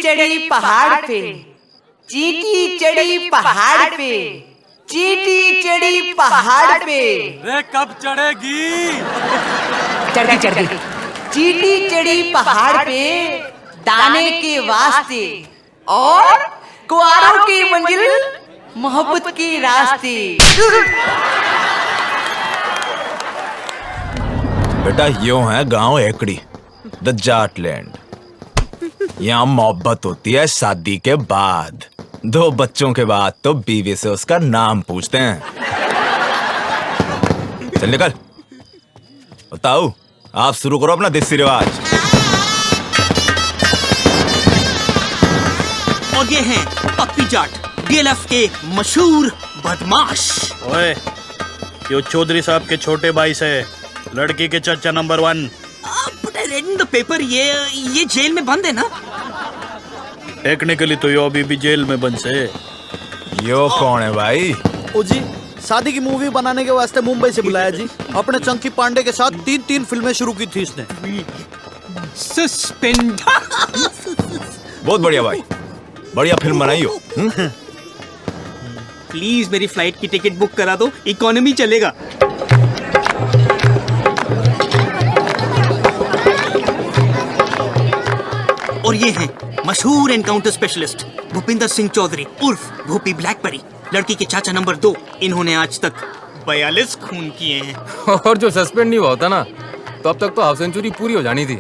चढ़ी पहाड़ पे, चींटी चढ़ी पहाड़ पे, चींटी चढ़ी पहाड़ पे। रे कब चढ़ेगी? चढ़ गई। चींटी चढ़ी पहाड़ पे दाने के वास्ते और कुआरों की मंजिल मोहब्बत के रास्ते। बेटा यूं है गांव एकड़ी, द जाट लैंड। यहाँ मोहब्बत होती है शादी के बाद, 2 बच्चों के बाद तो बीवी से उसका नाम पूछते हैं। चल निकल। बताओ, आप शुरू करो अपना देसी रिवाज। और ये हैं पप्पी जाट, डीएलएफ के मशहूर बदमाश। ओए, यो चौधरी साहब के छोटे भाई से लड़की के चचा नंबर 1। इन द पेपर ये जेल में बंद है ना? टेक्निकली तो यो अभी भी जेल में बंद से। यो कौन है भाई? ओ जी, शादी की मूवी बनाने के वास्ते मुंबई से बुलाया जी। अपने चंकी पांडे के साथ 3 फिल्में शुरू की थी इसने। सस्पेंड। बहुत बढ़िया भाई, बढ़िया फिल्म बनाई हो। प्लीज मेरी फ्लाइट की टिकट बुक करा दो, इकोनॉमी चलेगा। और ये हैं मशहूर एनकाउंटर स्पेशलिस्ट भूपिंदर सिंह चौधरी उर्फ भूपी ब्लैकबेरी, लड़की के चाचा नंबर 2। इन्होंने आज तक 42 खून किए हैं। और जो सस्पेंड नहीं हुआ होता ना, तो अब तक तो हाफ सेंचुरी पूरी हो जानी थी।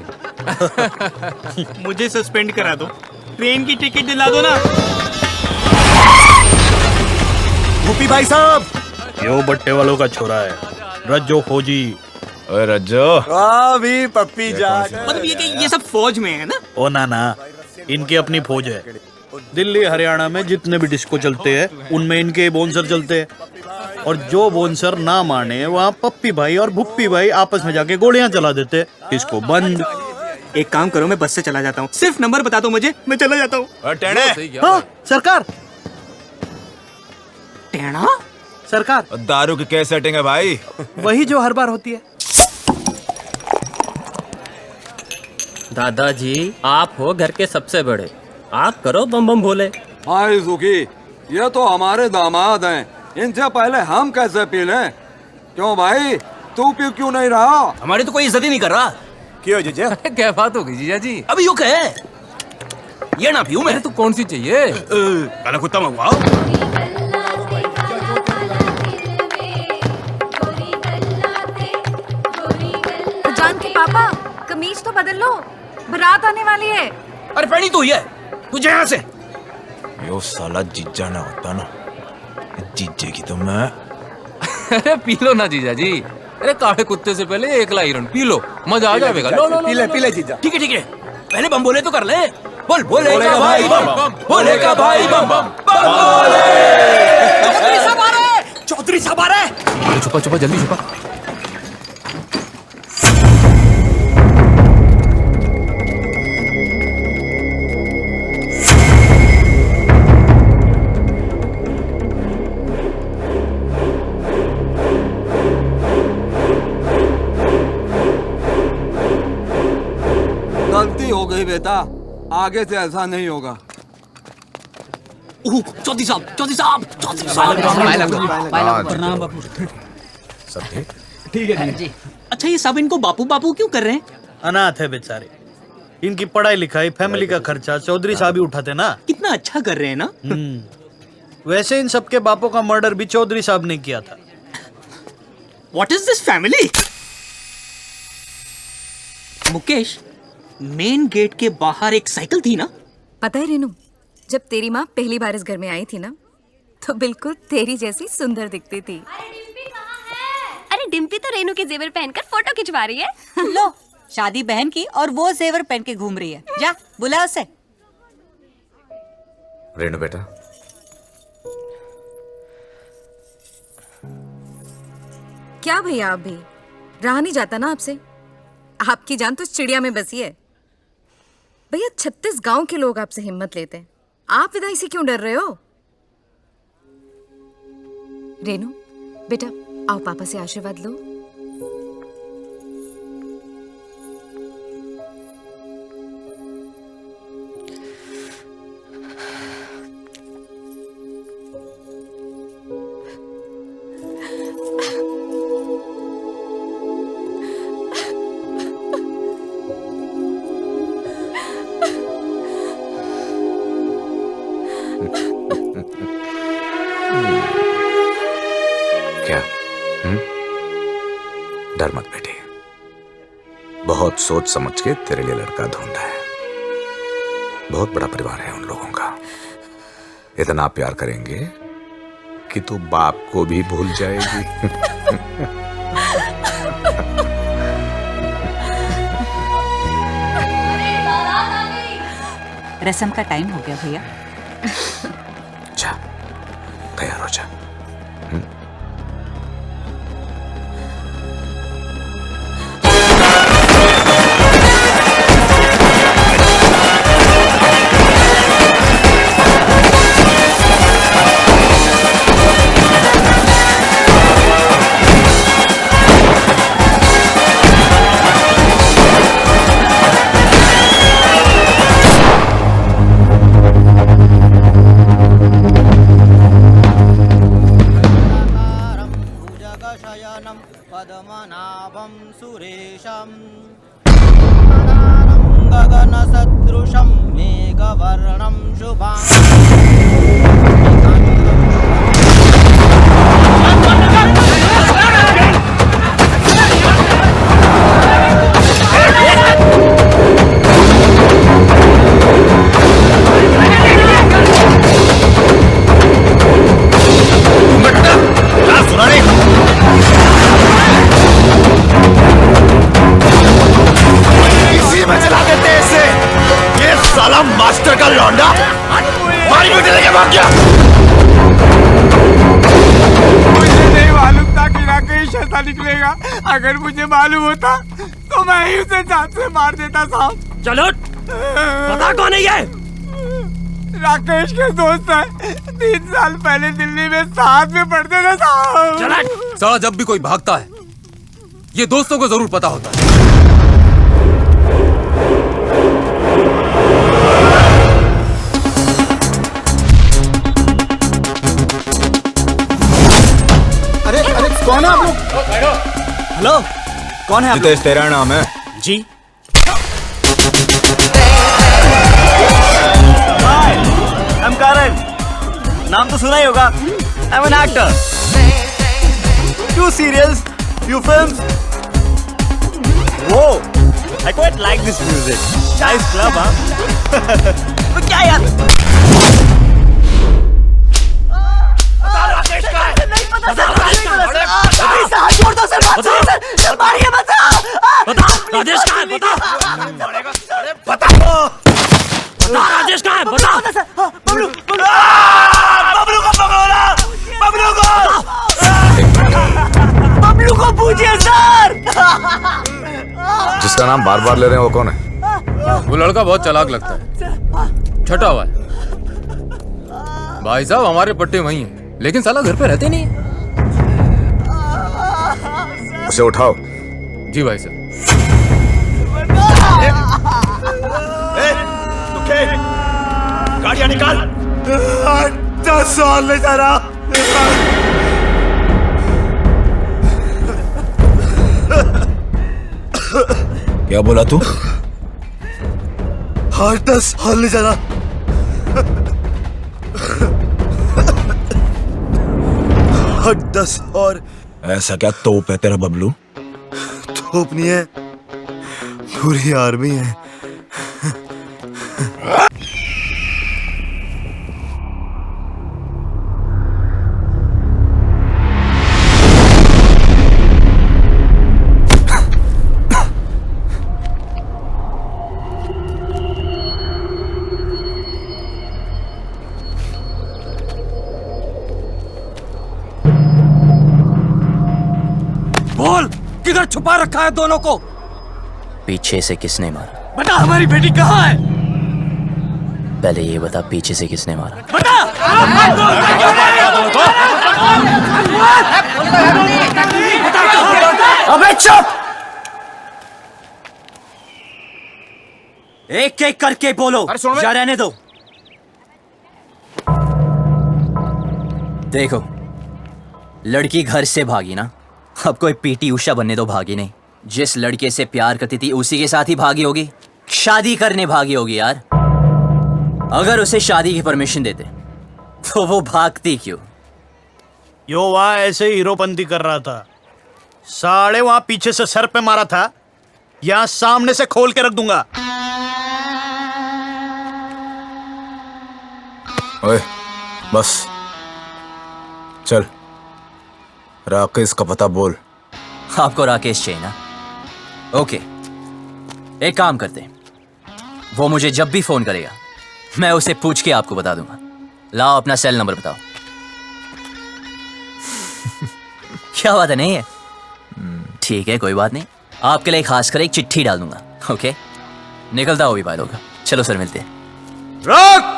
मुझे सस्पेंड करा दो, ट्रेन की टिकट दिला दो ना। भूपी भाई साहब, यो बट्टे वालों का छोरा है, रज्जो फौजी। ओए रज्जो, भी पप्पी जाट। मतलब ये सब फौज में है ना? ओ ना, इनकी अपनी फौज है। दिल्ली हरियाणा में जितने भी डिस्को चलते हैं उनमें इनके बोनसर चलते हैं, और जो बोनसर ना माने वहाँ पप्पी भाई और भुप्पी भाई आपस में जाके गोलियां चला देते। इसको बंद। एक काम करो, मैं बस से चला जाता हूँ, सिर्फ नंबर बता दो मुझे, मैं चला जाता हूँ। हाँ सरकार, टेढ़ा सरकार दारू की क्या सेटिंग है भाई? वही जो हर बार होती है। दादाजी, आप हो घर के सबसे बड़े, आप करो बम बम भोले। हाय सुखी, ये तो हमारे दामाद हैं, इनसे पहले हम कैसे पी लें? क्यों भाई, तू पी क्यों नहीं रहा? हमारी तो कोई इज्जत ही नहीं कर रहा। क्यों जीजा? क्या बात होगी जीजा जी? अभी यू कहे ये ना पीऊं मैं। तू कौन सी चाहिए? काला कुत्ता मंगवाओ। जान के पापा, कमीज तो बदल लो, बारात आने वाली है। अरे पहनी तू है, तुझे यहाँ से। यो साला जीजा ना होता ना, जीजे की तो मैं। अरे पी लो ना जीजा जी। अरे काले कुत्ते से पहले 1 लाइरन पी लो, मजा आ जाएगा। लो लो पी ले जीजा। ठीक है, पहले बम बोले तो कर ले। बोल बोले का भाई बम बम, बोले का भाई बम बम बोले। चौधरी साहब आ रहे। छुपा जल्दी छुपा। गलती हो गई बेटा, आगे से ऐसा नहीं होगा। चौधरी साहब। प्रणाम बापू। सब ठीक है जी। अच्छा, ये सब इनको बापू बापू क्यों कर रहे हैं? अनाथ है बेचारे, इनकी पढ़ाई लिखाई फैमिली का खर्चा चौधरी साहब ही उठाते ना। कितना अच्छा कर रहे हैं ना। वैसे इन सबके बापों का मर्डर भी चौधरी साहब ने किया था। What is this family? Mukesh, main gate के बाहर एक साइकिल थी ना? पता है रेनू, जब तेरी माँ पहली बार इस घर में आई थी ना, तो बिल्कुल तेरी जैसी सुंदर दिखती थी। अरे डिम्पी तो रेनू के जेवर पहनकर फोटो खिंचवा रही है। लो, शादी बहन की और वो जेवर पहन के घूम रही है। जा बुला उसे। रेनू बेटा, क्या भैया, आप भी रहा नहीं जाता ना आपसे? आपकी जान तो चिड़िया में बसी है। भैया 36 गांव के लोग आपसे हिम्मत लेते हैं, आप विदाई से क्यों डर रहे हो? रेनू बेटा, आओ पापा से आशीर्वाद लो। क्या? डर मत बेटी, बहुत सोच समझ के तेरे लिए लड़का ढूंढा है। बहुत बड़ा परिवार है उन लोगों का, इतना प्यार करेंगे कि तू बाप को भी भूल जाएगी। रस्म का टाइम हो गया भैया। जा, तैयार हो जा। पद्मनाभं सुरेशं गगनसदृशं मेघवर्णं मास्टर का लौंडा मारी बेटे लेके भाग गया। मुझे नहीं मालूम था कि राकेश ऐसा निकलेगा। अगर मुझे मालूम होता तो मैं ही उसे जान से मार देता साहब। चलो पता कौन है ये? राकेश के दोस्त है, 3 साल पहले दिल्ली में साथ में पढ़ते थे साहब। साला जब भी कोई भागता है ये दोस्तों को जरूर पता होता है। कौन है आप लोग? हेलो, कौन है आप? जितेश तेरा नाम है? जी। हाय, I'm Karan। नाम तो सुना ही होगा। I'm an actor। Few serials, few films। Whoa, I quite like this music। Nice club, हाँ? तो क्या यार? राकेश का है? नहीं पता सर, नहीं पता सर। प्लीज हाथ छोड़ दो सर, बात सुनिए सर, मारिए मत। बता राजेश कहाँ है? बता बता राजेश कहाँ है? बता बबलू बबलू बबलू को पकड़ो ना, बबलू को पूछिए सर। जिसका नाम बार बार ले रहे हैं वो कौन है? वो लड़का बहुत चालाक लगता है, छटा हुआ है। भाई साहब हमारे पट्टे वही हैं, लेकिन साला घर पे रहते नहीं है। उसे उठाओ। जी भाई साहब। गाड़ियां निकाल। 10 साल ले जा रहा। क्या बोला तू? 10 साल ले जा रहा। 10 और। ऐसा क्या तोप है तेरा बबलू? तोप नहीं है, पूरी आर्मी है। बोल, किधर छुपा रखा है दोनों को? पीछे से किसने मारा? बता, हमारी बेटी कहाँ है? पहले ये बता, पीछे से किसने मारा? बता। अबे चुप! एक एक करके बोलो, या रहने दो। देखो, लड़की घर से भागी ना, अब कोई पीटी उषा बनने तो भागी नहीं। जिस लड़के से प्यार करती थी उसी के साथ ही भागी होगी, शादी करने भागी होगी यार। अगर उसे शादी की परमिशन देते तो वो भागती क्यों? यो वहां ऐसे ही हीरोपंती कर रहा था, साले वहां पीछे से सर पे मारा था, यहां सामने से खोल के रख दूंगा। ओए बस चल, राकेश का पता बोल। आपको राकेश चाहिए ना? ओके, एक काम करते हैं, वो मुझे जब भी फोन करेगा मैं उसे पूछ के आपको बता दूंगा। लाओ अपना सेल नंबर बताओ। क्या बात है, नहीं है? ठीक है, कोई बात नहीं, आपके लिए खास कर एक चिट्ठी डाल दूंगा। ओके, निकलता हो भी भाई लोग। चलो सर, मिलते हैं। रोक!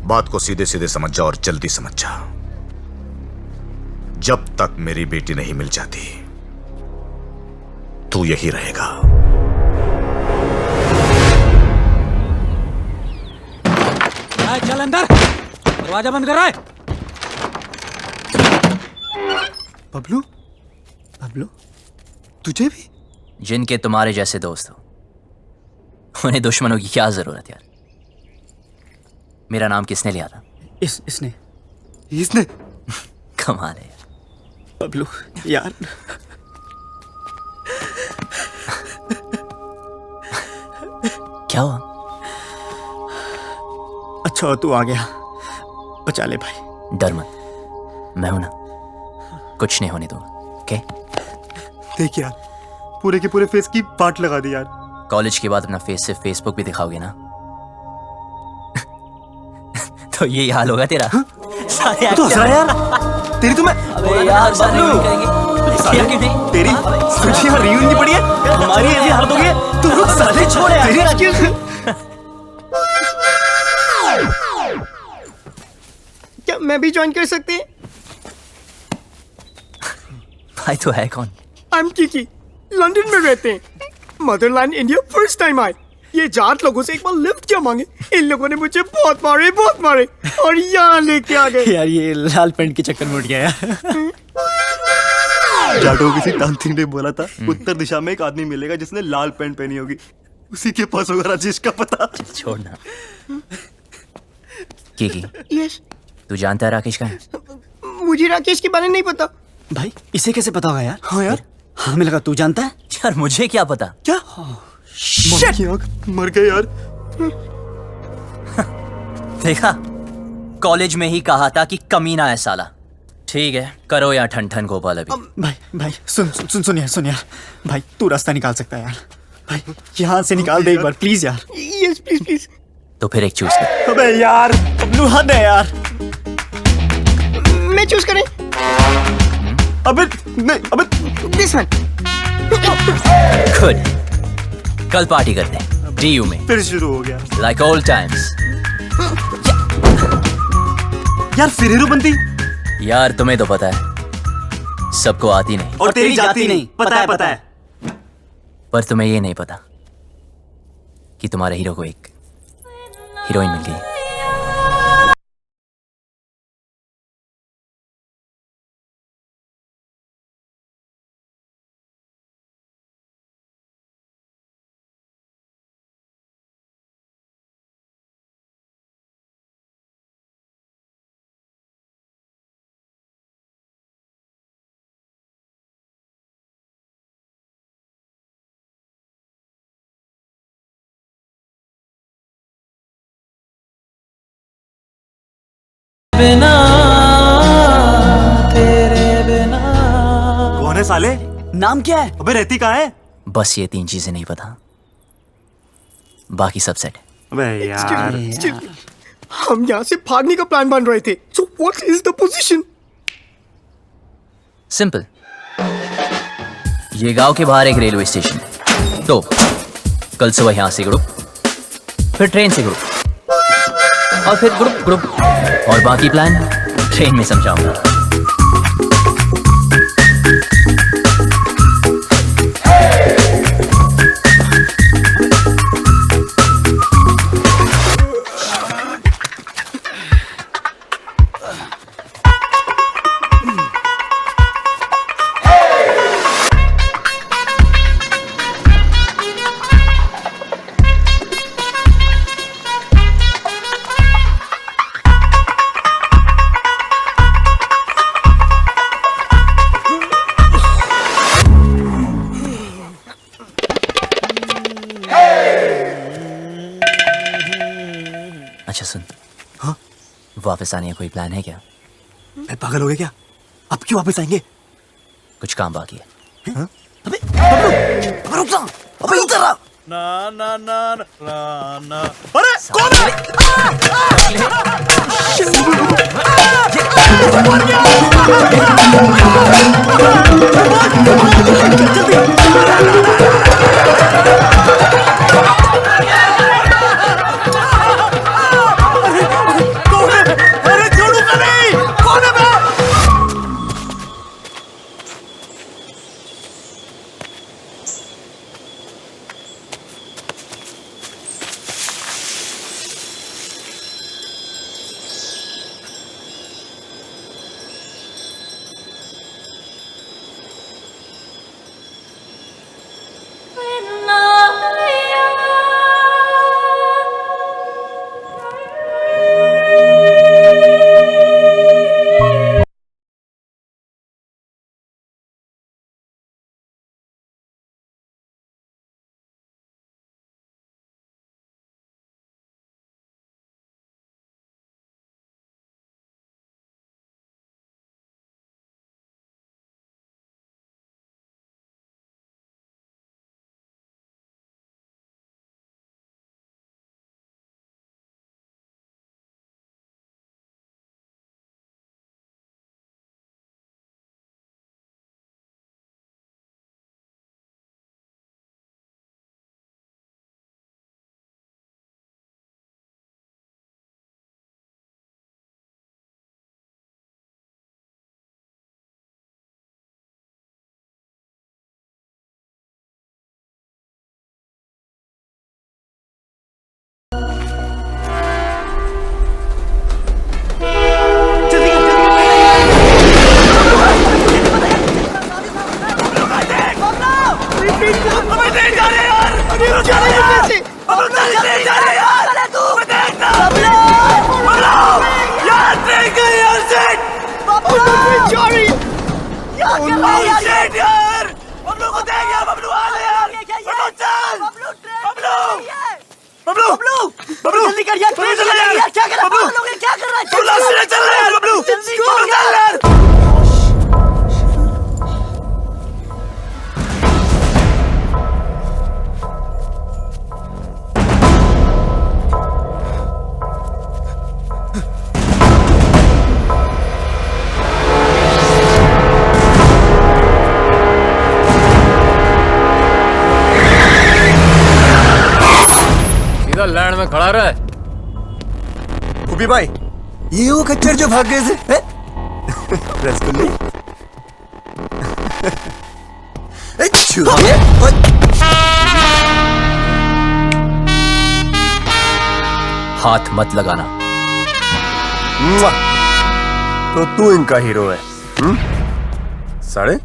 बात को सीधे सीधे समझ जा और जल्दी समझ जा। जब तक मेरी बेटी नहीं मिल जाती तू यही रहेगा। चल अंदर, दरवाजा बंद कर रहा है। बबलू, बबलू, तुझे भी? जिनके तुम्हारे जैसे दोस्त हो उन्हें दुश्मनों की क्या जरूरत यार। मेरा नाम किसने लिया था? इसने कमाल है यार। बबलू यार, क्या हुआ? अच्छा तू आ गया, बचा ले भाई। डर मत, मैं हूं ना, कुछ नहीं होने दूंगा। ओके? देख यार, पूरे के पूरे फेस की पार्ट लगा दी यार। कॉलेज के बाद अपना फेस सिर्फ फेसबुक पे दिखाओगे ना तो यही हाल होगा तेरा। सारे तो हंस रहा है यार, तेरी तो मैं अबे यार, सारे बबलू, करेंगे क्यों नहीं? तेरी तुझे यहाँ रियूनियन पड़ी है, हमारी ऐसी हालत हो गई है। तू रुक साले, छोड़ यार। क्या मैं भी ज्वाइन कर सकते हैं? भाई तो है कौन? आई एम किकी, लंदन में रहते हैं। मदरलैंड इंडिया फर्स्ट टाइम आए। ये जाट लोगों से एक बार लिफ्ट क्या मांगे, इन लोगों ने मुझे बहुत मारे और यहाँ लेके आ गए। यार ये लाल पेंट के चक्कर में उठ गया यार। जाटो किसी तांत्रिक ने बोला था उत्तर दिशा में एक आदमी मिलेगा जिसने लाल पेंट पहनी होगी, उसी के पास होगा राजेश का पता। छोड़ना। किकी, यस, तू जानता है राकेश का है? मुझे राकेश के बारे में नहीं पता। भाई इसे कैसे पता होगा यार? हाँ यार, हमें लगा तू जानता है। यार मुझे क्या पता? क्या? मर गए यार। देखा, कॉलेज में ही कहा था कि कमीना है साला। ठीक है, करो यार ठन ठन गोपाल अभी। भाई सुन यार, भाई तू रास्ता निकाल सकता है यार। भाई यहाँ से निकाल दे एक बार प्लीज यार। Yes please. तो फिर एक चूज कर। अबे यार, बबलू हद है यार। मैं चूज करें? अबे नहीं, दिस वन। गुड, कल पार्टी करते हैं डीयू में। फिर शुरू हो गया लाइक ओल्ड टाइम्स। यार फिर हीरोपंती? यार तुम्हें तो पता है सबको आती नहीं, और तेरी जाती नहीं। पता है। पर तुम्हें ये नहीं पता कि तुम्हारे हीरो को एक हीरोइन मिल गई। कौन है साले? नाम क्या है? अबे रहती कहाँ है? बस ये 3 चीजें नहीं पता, बाकी सब सेट है। अबे यार, हम यहाँ से भागने का प्लान बन रहे थे। So what is the position? Simple, ये गांव के बाहर एक रेलवे स्टेशन है, तो कल सुबह यहाँ से ग्रुप, फिर ट्रेन से ग्रुप, और फिर ग्रुप, और बाकी प्लान ट्रेन में समझाऊंगा। वापस आने का कोई प्लान है क्या? पागल हो गए क्या? अब क्यों वापस आएंगे? कुछ काम बाकी है। अबे रुक जा, अबे इधर आ। ना ना ना ना ना। अरे कौन है? अरे छोड़ूंगा नहीं। कौन है बे? लैंड में खड़ा रहा। उबी भाई, ये वो खच्चर जो भाग गए थे? रसगुल्ले। हाथ मत लगाना। तो तू इनका हीरो है? साले,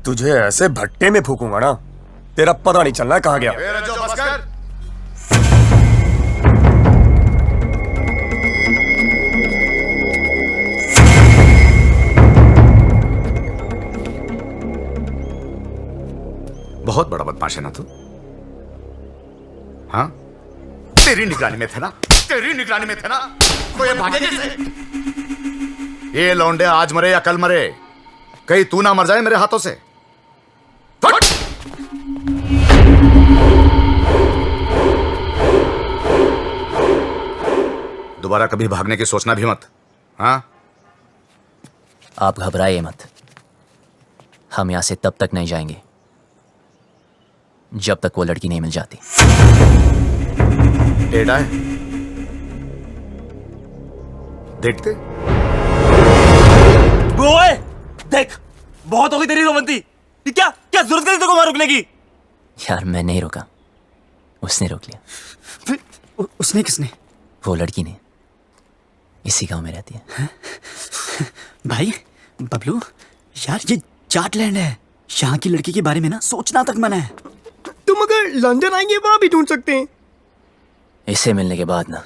तुझे ऐसे भट्टे में फूकूंगा ना, तेरा पता नहीं चलना कहाँ गया। बहुत बड़ा बदमाश है ना तू? हाँ, तेरी निगरानी में थे ना, तेरी निगरानी में थे ना, तो ये भागे कैसे? ये लौंडे आज मरे या कल मरे, कहीं तू ना मर जाए मेरे हाथों से। दोबारा कभी भागने की सोचना भी मत। हाँ, आप घबराइए मत, हम यहां से तब तक नहीं जाएंगे जब तक वो लड़की नहीं मिल जाती। टेढ़ा है, देखते। ओए, देख, बहुत हो गई तेरी रोमंती। क्या क्या जरूरत करी तेरे को वहां रुकने की? यार मैं नहीं रुका, उसने रोक लिया। उसने किसने? वो लड़की ने, इसी गांव में रहती है। भाई बबलू, यार ये जाटलैंड है, यहाँ की लड़की के बारे में ना सोचना तक मना है। तुम अगर लंदन आएंगे वहां भी ढूंढ सकते हैं। इसे मिलने के बाद ना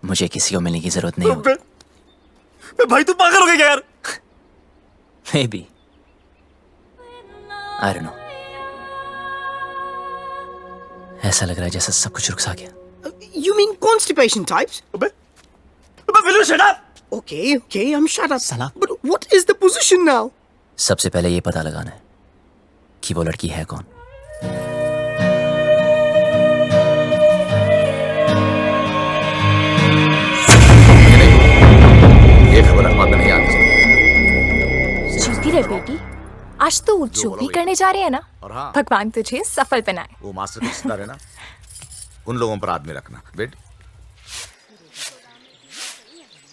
मुझे किसी को मिलने की जरूरत नहीं होगी। भाई तू पागल हो गया यार। Maybe. I don't know. ऐसा लग रहा है जैसा सब कुछ रुक सा गया। You mean constipation types? अबे you shut up? Okay, I'm shut up. Salah. But what is the position now? सबसे पहले ये पता लगाना है कि वो लड़की है कौन। ये खबर अखबार में नहीं आनी चाहिए। जीती रहे बेटी, आज तो जो भी करने जा रहे हैं ना, और हाँ, भगवान तुझे सफल बनाए। वो मास्टर के सितारे ना, उन लोगों पर आदमी रखना। बेटी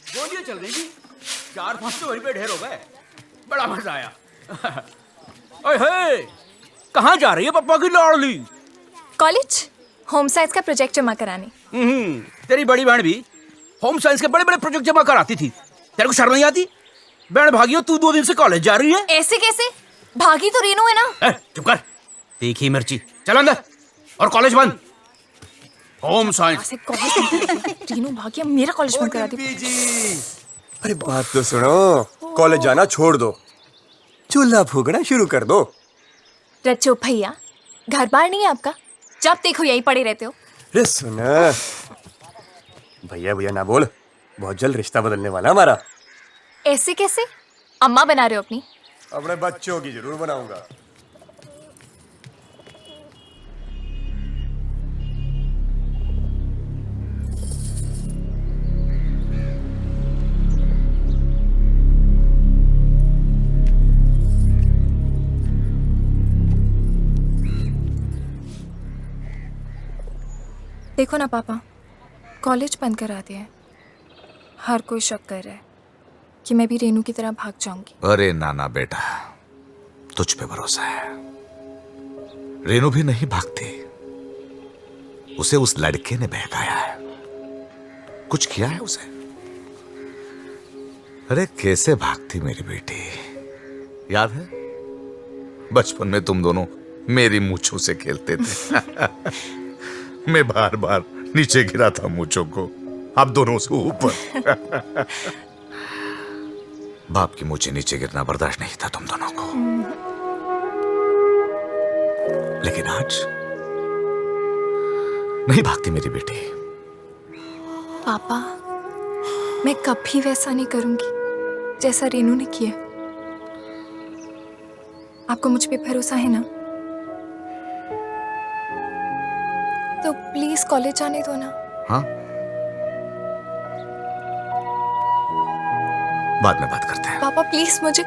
गोलियां चल रही थी, 4-5 तो वहीं पे ढेर हो गए। बड़ा मजा आया। ओए हे, कहाँ जा रही है पप्पा की लाडली? कॉलेज होम साइंस का प्रोजेक्ट जमा कराने। तेरी बड़ी बहन भी होम साइंस के बड़े बड़े प्रोजेक्ट जमा कराती थी। तेरे को शर्म नहीं आती? बहन भागियो, तू 2 दिन से कॉलेज जा रही है। ऐसे कैसे? भागी तो रेनू है ना। चुप कर, तीखी मिर्ची। चल अंदर, और कॉलेज बंद। Home science. रेनू भागी, अब मेरा कॉलेज बंद करा दी। अरे बात तो सुनो, कॉलेज जाना छोड़ दो, चूल्हा फूकना शुरू कर दो। रचो भैया, घर बार नहीं है आपका? जब देखो यहीं पड़े रहते हो। अरे सुना, भैया भैया ना बोल, बहुत जल्द रिश्ता बदलने वाला हमारा। ऐसे कैसे? अम्मा बना रहे हो अपनी? अपने बच्चों की जरूर बनाऊंगा। देखो ना पापा, कॉलेज बंद करा दिया है। हर कोई शक कर रहा है कि मैं भी रेनू की तरह भाग जाऊंगी। अरे नाना बेटा, तुझ पे भरोसा है। रेनू भी नहीं भागती, उसे उस लड़के ने बहकाया है, कुछ किया है उसे। अरे कैसे भागती मेरी बेटी, याद है बचपन में तुम दोनों मेरी मूंछों से खेलते थे। मैं बार बार नीचे गिरा था मूंछों को, आप दोनों से ऊपर। बाप की मूंछें नीचे गिरना बर्दाश्त नहीं था तुम दोनों को, लेकिन आज नहीं भागती मेरी बेटी। पापा, मैं कभी वैसा नहीं करूंगी जैसा रेनू ने किया। आपको मुझ पे भरोसा है ना? तो प्लीज कॉलेज जाने दो ना। हाँ, बाद में बात करते हैं। पापा प्लीज मुझे।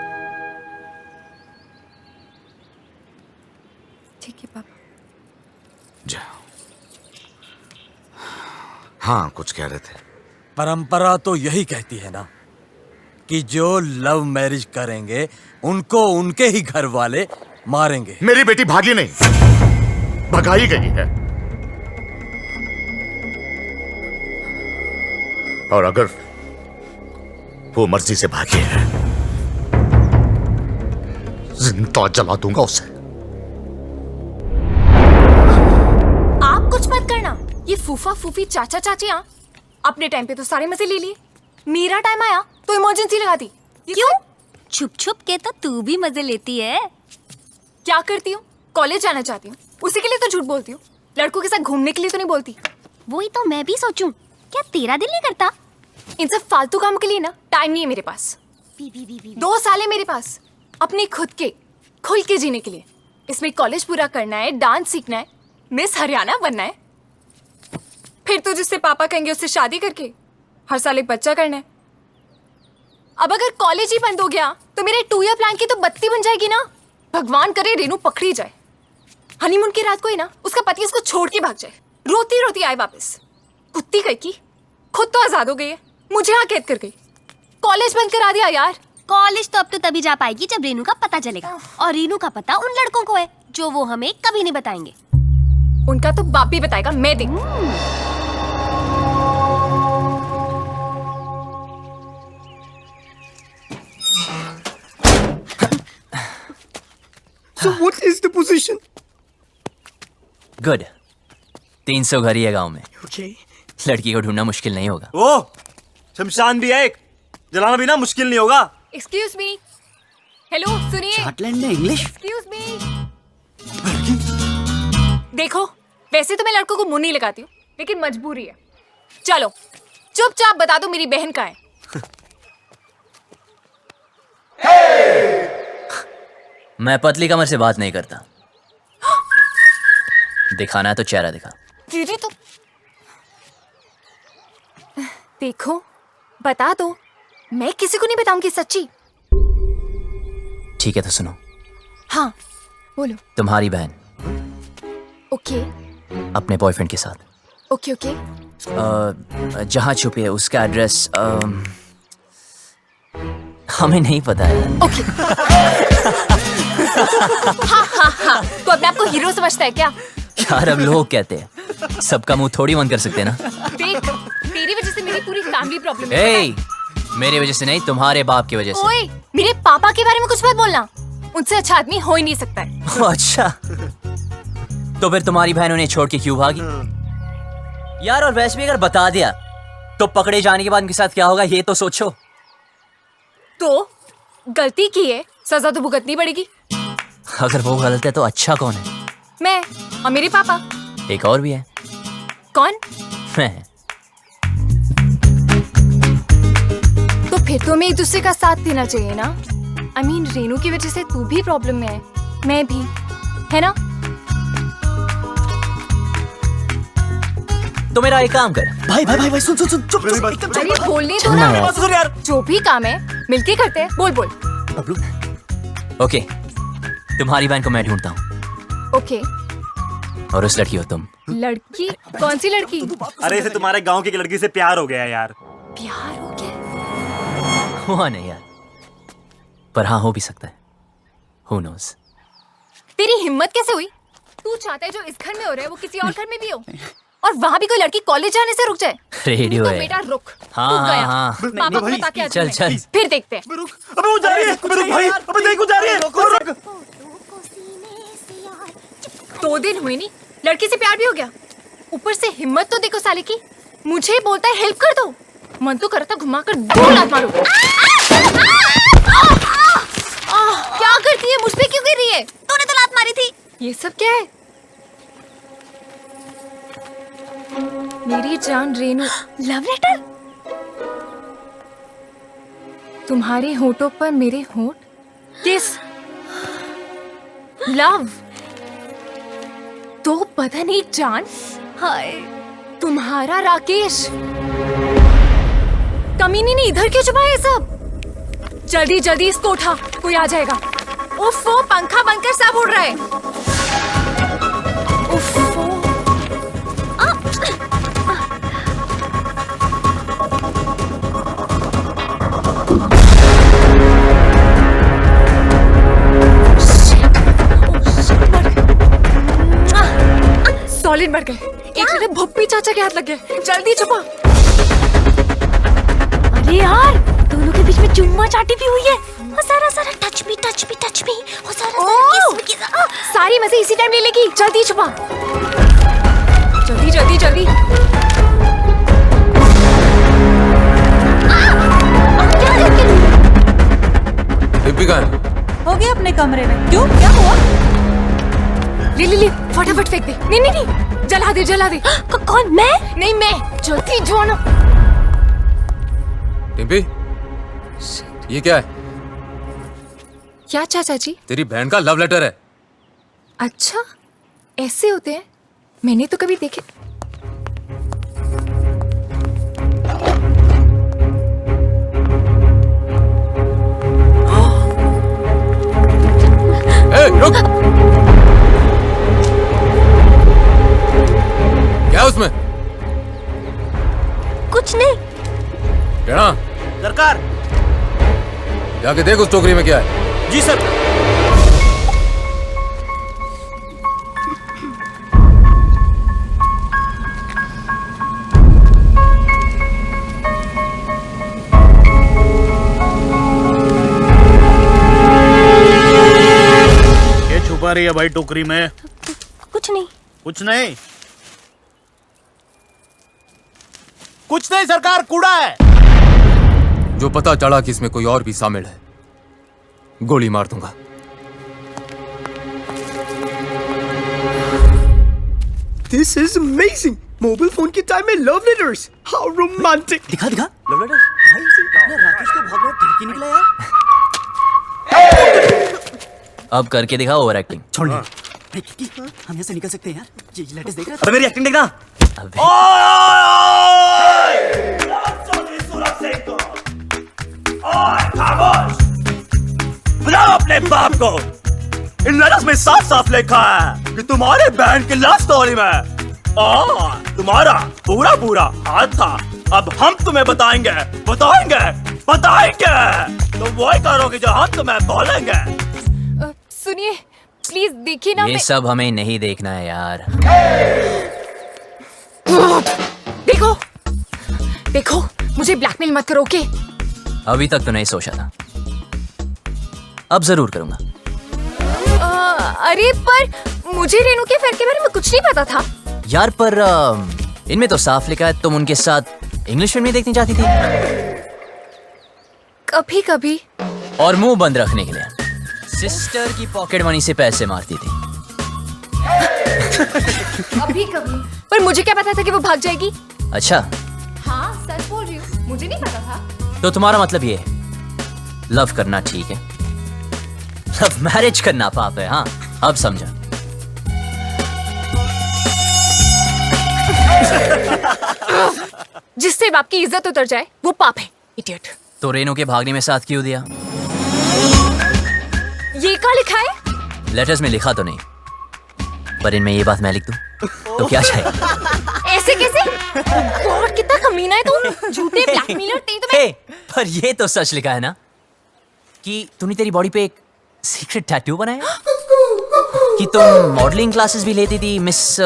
ठीक है पापा। जा। हाँ, कुछ कह रहे थे। परंपरा तो यही कहती है ना कि जो लव मैरिज करेंगे उनको उनके ही घर वाले मारेंगे। मेरी बेटी भागी नहीं, भगाई गई है। और अगर वो मर्जी से भागी है, जिंदा जला दूंगा उसे। आप कुछ मत करना। ये फूफा फूफी चाचा चाचियां अपने टाइम पे तो सारे मजे ले लिए। मेरा टाइम आया तो इमरजेंसी लगा दी। क्यों? छुप छुप के तो तू भी मजे लेती है। क्या करती हूँ? कॉलेज जाना चाहती हूँ, उसी के लिए तो झूठ बोलती हूँ। लड़कों के साथ घूमने के लिए तो नहीं बोलती। वही तो मैं भी सोचूं, क्या तेरा दिल नहीं करता? इन सब फालतू काम के लिए ना टाइम नहीं है मेरे पास। 2 साल है मेरे पास अपने खुद के खुल के जीने के लिए। इसमें कॉलेज पूरा करना है, डांस सीखना है, मिस हरियाणा बनना है, फिर तो जिससे पापा कहेंगे उससे शादी करके हर साल एक बच्चा करना है। अब अगर कॉलेज ही बंद हो गया तो मेरे 2 ईयर प्लान की तो बत्ती बन जाएगी ना। भगवान करे रेनू पकड़ी जाए, हनीमून की रात को ही ना उसका पति उसको छोड़ के भाग जाए, रोती रोती आए वापस। कुत्ती कहीं की खुद तो आजाद हो गई है, मुझे यहाँ कैद कर गई। कॉलेज बंद करा दिया यार। कॉलेज तो अब तो तभी जा पाएगी जब रेनू का पता चलेगा, और रेनू का पता उन लड़कों को है जो वो हमें कभी नहीं बताएंगे। उनका तो बाप भी बताएगा, मैं देख। So what is the position? Good. 300 घर ही है गांव में। Okay. लड़की को ढूंढना मुश्किल नहीं होगा। ओ, शमशान भी है एक, जलाना भी ना मुश्किल नहीं होगा। एक्सक्यूज मी, हेलो सुनिए। चार्टलैंड में इंग्लिश? Excuse me. देखो, वैसे तो मैं लड़कों को मुंह नहीं लगाती हूँ, लेकिन मजबूरी है। चलो चुपचाप बता दो मेरी बहन कहाँ है। मैं पतली कमर से बात नहीं करता। दिखाना है तो चेहरा दिखा। दीदी तो देखो, बता दो, मैं किसी को नहीं बताऊंगी सच्ची। ठीक है तो सुनो। हाँ बोलो। तुम्हारी बहन ओके अपने बॉयफ्रेंड के साथ ओके ओके जहाँ छुपी है उसका एड्रेस हमें नहीं पता है। ओके हाँ हाँ हाँ, तो अपने आप को हीरो समझता है क्या? यार अब लोग कहते हैं, सबका मुंह थोड़ी बंद कर सकते हैं ना। देख, तेरी वजह से मेरी पूरी फैमिली प्रॉब्लम है। ए, मेरी वजह से नहीं, तुम्हारे बाप की वजह से। ओए, मेरे पापा के बारे में कुछ मत बोलना, उनसे अच्छा आदमी हो ही नहीं सकता है। अच्छा, तो फिर तुम्हारी बहन उन्हें छोड़ के क्यों भागी? यार और वैसे भी अगर बता दिया तो पकड़े जाने के बाद उनके साथ क्या होगा ये तो सोचो। तो गलती की है, सजा तो भुगतनी पड़ेगी। अगर वो गलत है तो अच्छा कौन है? मैं और मेरे पापा। एक और भी है। कौन? मैं। तो फिर तो हमें एक दूसरे का साथ देना चाहिए ना। I mean, रेनू की वजह से तू भी प्रॉब्लम में है, मैं भी, है ना? तो मेरा एक काम कर। भाई भाई भाई भाई सुन सुन सुन चुप चुप अरे बोलने दो ना, जो भी काम है मिलके करते हैं। बोल बोल। ओके, तुम्हारी बहन को मैं ढूंढता हूँ। ओके। और उस लड़की हो तुम। लड़की? कौन सी लड़की? अरे इसे तुम्हारे गांव की लड़की से प्यार हो गया यार। प्यार हो गया? हुआ नहीं यार, पर हाँ हो भी सकता है। Who knows? तेरी हिम्मत कैसे हुई? तू चाहता है जो इस घर में हो रहा है वो किसी और घर में भी हो, और वहाँ भी कोई लड़की कॉलेज जाने से रुक जाए? रेडियो तो है। बेटा रुक। हाँ तू हाँ गया। हाँ। पापा को बता के चल चल। फिर देखते हैं। अबे वो जा रही है, रुक भाई, अबे देख वो जा रही है। रुक। 2 दिन हुए नहीं, लड़की से प्यार भी हो गया। ऊपर से हिम्मत तो देखो साले की, मुझे बोलता है हेल्प कर दो। मन तो करता घुमा कर 2 लात मारो। क्या करती है? मुझ पे क्यों गिर रही है? तूने तो लात मारी थी। ये सब क्या है? मेरी जान रेनू। Love letter? तुम्हारे होठों पर मेरे होठ, किस? लव? तो पता नहीं जान। हाय, तुम्हारा राकेश। कमीनी ने इधर क्यों छुपा है सब? जल्दी जल्दी इसको उठा, कोई आ जाएगा। उफ, वो पंखा बनकर सब उड़ रहा है। उफ, सॉलिड मर गए। एक सीधे भुप्पी चाचा के हाथ लग गए। जल्दी छुपा। अरे यार, दोनों के बीच में चुम्मा चाटी भी हुई है। और सारा सारा टच मी और सारा किस सारी मजे इसी टाइम ले लेगी। जल्दी छुपा, जल्दी जल्दी जल्दी। हो गया अपने कमरे में। क्यों, क्या हुआ? ले फटाफट फेंक दे। नहीं नहीं नहीं, जला दे जला दे। कौन? मैं? नहीं मैं। जल्दी जोनो। टिम्पी, ये क्या है? क्या चाचा जी? तेरी बहन का लव लेटर है। अच्छा, ऐसे होते हैं? मैंने तो कभी देखे। ए, रुक। क्या उसमें? कुछ नहीं। क्या? सरकार। जाके देख उस टोकरी में क्या है। जी सर। ये छुपा रही है भाई टोकरी में? कुछ नहीं। कुछ नहीं? कुछ नहीं सरकार, कूड़ा है। जो पता चला कि इसमें कोई और भी शामिल है, गोली मार दूंगा। This is amazing. Mobile phone के टाइम में लव लेटर्स. How romantic. दिखा लव लेटर। राकेश को भागना ठीक ही निकला यार। अब करके दिखाओ ओवर एक्टिंग। छोड़ हम यहाँ से निकल सकते हैं यार। ये लेटेस्ट देख रहा अबे मेरी एक्टिंग देखना। बुलाओ अपने बाप को। इन लेटर्स में साफ साफ लिखा है कि तुम्हारे बहन की लव स्टोरी में तुम्हारा पूरा पूरा हाथ था। अब हम तुम्हें बताएंगे बताएंगे बताएंगे, तो वही करोगे जो हम तुम्हें बोलेंगे। सुनिए प्लीज देखिए ना। ये सब हमें नहीं देखना है यार। देखो देखो मुझे ब्लैकमेल मत करो, ओके? अभी तक तो नहीं सोचा था, अब जरूर करूंगा। अरे पर मुझे रेनू के अफेयर के बारे में कुछ नहीं पता था यार। पर इनमें तो साफ लिखा है तुम उनके साथ इंग्लिश फिल्में देखनी चाहती थी। कभी कभी। और मुंह बंद रखने के लिए सिस्टर की पॉकेट मनी से पैसे मारती थी। कभी कभी। पर मुझे क्या पता था कि वो भाग जाएगी। अच्छा, हाँ सच बोल रही हूँ, मुझे नहीं पता था। तो तुम्हारा मतलब ये है लव करना ठीक है, लव मैरिज करना पाप है। हाँ अब समझा। जिससे बाप की इज्जत उतर जाए वो पाप है, इडियट। तो रेनू के भागने में साथ क्यों दिया? ये क्या लिखा है? लेटर्स में लिखा तो नहीं, पर इनमें ये बात मैं लिख दूं तो क्या चाहिए? ऐसे कैसे? गॉड कितना कमीना है तुम, झूठे ब्लैकमेलर। पर ये तो सच लिखा है ना कि तूने तेरी बॉडी पे एक सीक्रेट टैटू बनाया, कि तुम मॉडलिंग क्लासेस भी लेती थी मिस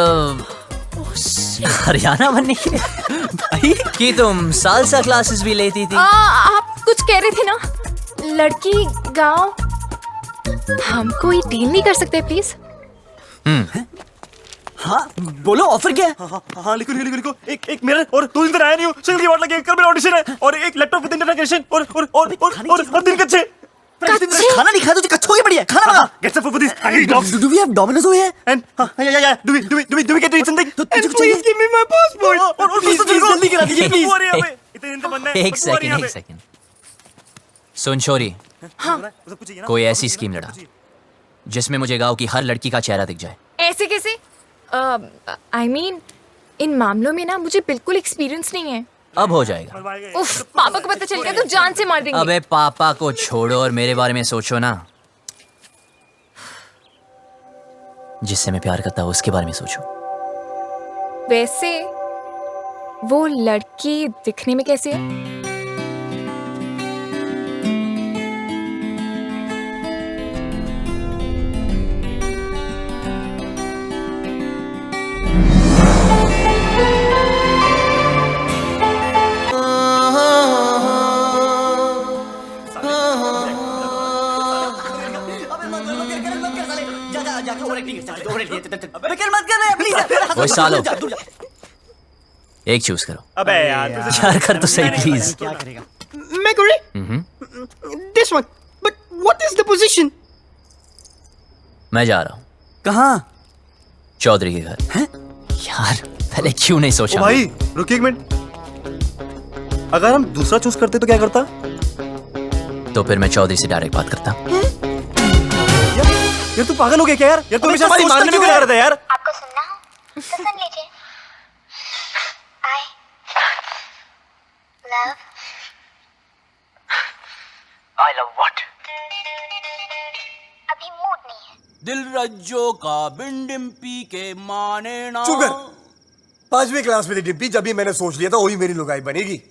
हरियाणा बनने के लिए, भाई कि तुम सालसा क्लासेस भी लेती थी। आप कुछ कह रहे थे ना? लड़की गांव। हम कोई डील नहीं कर सकते प्लीज? हाँ बोलो ऑफर क्या है? हाँ लिखो लिखो लिखो। एक मेरा और 2 दिन तक आया नहीं हूँ। सिंगल की वाट लगी, कल मेरा ऑडिशन है और एक लैपटॉप विद इंटरनेशन और दिन कच्चे। खाना नहीं खाया तो कच्चों ही बढ़िया खाना बना। Get some food for this hungry dogs. Do we have Domino's over here? And yeah. Do we get to eat something? तो तुझे कुछ चाहिए? Give me my passport. और Please जल्दी करा दीजिए please. इतने दिन तक बनना है। एक सेकंड सुन छोरी, कोई ऐसी स्कीम लड़ा जिसमें मुझे गांव की हर लड़की का चेहरा दिख जाए। ऐसे कैसे? I mean, इन मामलों में ना मुझे बिल्कुल एक्सपीरियंस नहीं है। अब हो जाएगा। उफ, पापा को पता चल गया तो जान से मार देंगे। अबे पापा को छोड़ो और मेरे बारे में सोचो ना। जिससे मैं प्यार करता हूँ उसके बारे में सोचो। वैसे वो लड़की दिखने में कैसी है? वो सालो एक चूज करो। अबे यार कर तो सही प्लीज। क्या करेगा? Meguri, this one. But what is the position? मैं जा रहा हूँ। कहाँ? चौधरी के घर। यार पहले क्यों नहीं सोचा? भाई रुकिए एक मिनट। अगर हम दूसरा चूज करते तो क्या करता? तो फिर मैं चौधरी से डायरेक्ट बात करता। यार तू पागल हो गया क्या यार? यार तू हमेशा हमारी मारने में क्या करता है यार? आपको सुनना हो तो सुन लीजिए। I love what? अभी मूड नहीं है। दिल रज्जो का बिंडिम्पी के माने ना। चुप कर। 5वीं क्लास में थी डिम्पी जब भी मैंने सोच लिया था वही मेरी लुगाई बनेगी।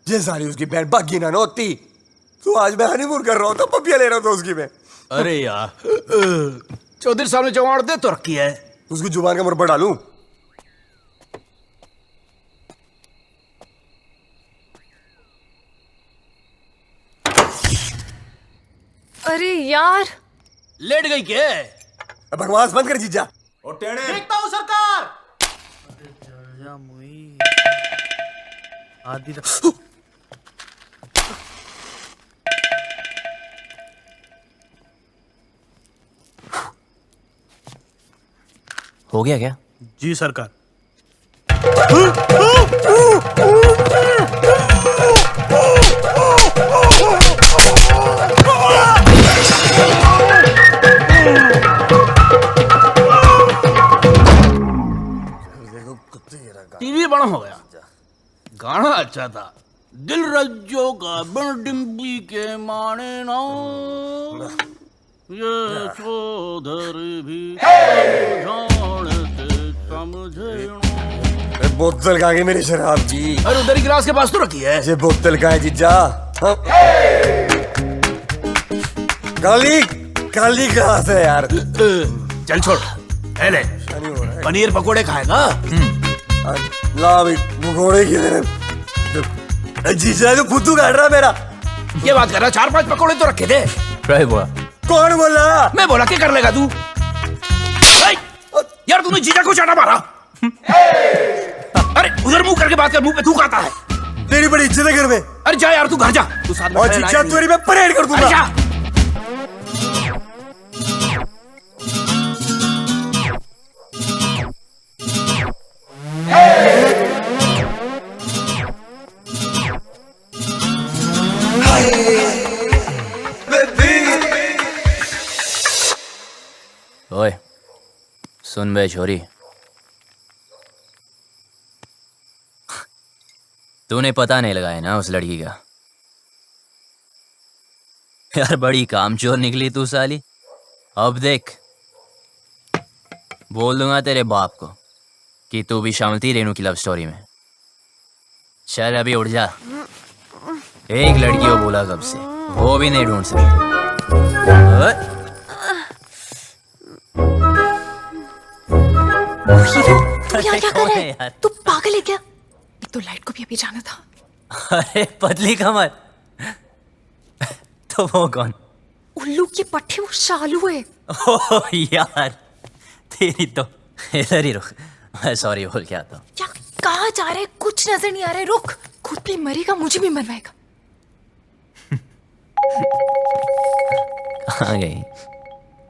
ये सारी उसकी बहन बागी ना होती तो आज मैं हनीमून कर रहा हूँ तो पपिया ले रहा था उसकी मैं। अरे यार चौधरी साहब ने जवान दे तो रखी है। उसकी जुबान का मुर्बा डालूं? अरे यार लेट गई क्या? बकवास बंद कर जीजा। देखता हूँ सरकार। हो गया क्या? जी सरकार। गाना अच्छा था। दिल रज्जो का बिन डिम्बी के माने ना, ये चौधर भी जानते समझे ना। बोतल कहाँ गई मेरी शराब की? अरे उधर ही गिलास के पास तो रखी है। ये बोतल कहाँ है जीजा? काली काली कहाँ से यार? चल छोड़, ले पनीर पकोड़े खाएगा? ला भाई पकोड़े किधर? जीजा तो फुद्दू काट रहा मेरा। ये बात कर रहा, 4-5 पकोड़े तो रखे थे। बोला कौन बोला? मैं बोला, क्या कर लेगा तू? यार तूने जीजा को चाटा मारा। अरे उधर मुंह करके बात कर, मुंह पे थूक आता है। तेरी बड़ी इज्जत है घर में। अरे जा यार, तू घर जा, तू साथ में। और जीजा तेरी मैं परेड कर दूंगा। जा। ओए सुन बे छोरी, तूने पता नहीं लगाया ना उस लड़की का? यार बड़ी कामचोर निकली तू साली। अब देख, बोल दूंगा तेरे बाप को कि तू भी शामिल थी रेनू की लव स्टोरी में। चल अभी उठ जा। एक लड़की को बोला कब से, वो भी नहीं ढूंढ सकती। तू यहाँ क्या कर रहा है? तू पागल है क्या? एक तो लाइट को भी अभी जाना था। अरे पतली कमर। तो वो कौन? उल्लू के पट्टे, वो शालू है। ओह यार, तेरी तो इधर ही रुक, मैं सॉरी बोल के आता हूँ। क्या कहाँ जा रहे? कुछ नजर नहीं आ रहा है। रुक, खुद भी मरेगा, मुझे भी मरवाएगा। कहाँ गई?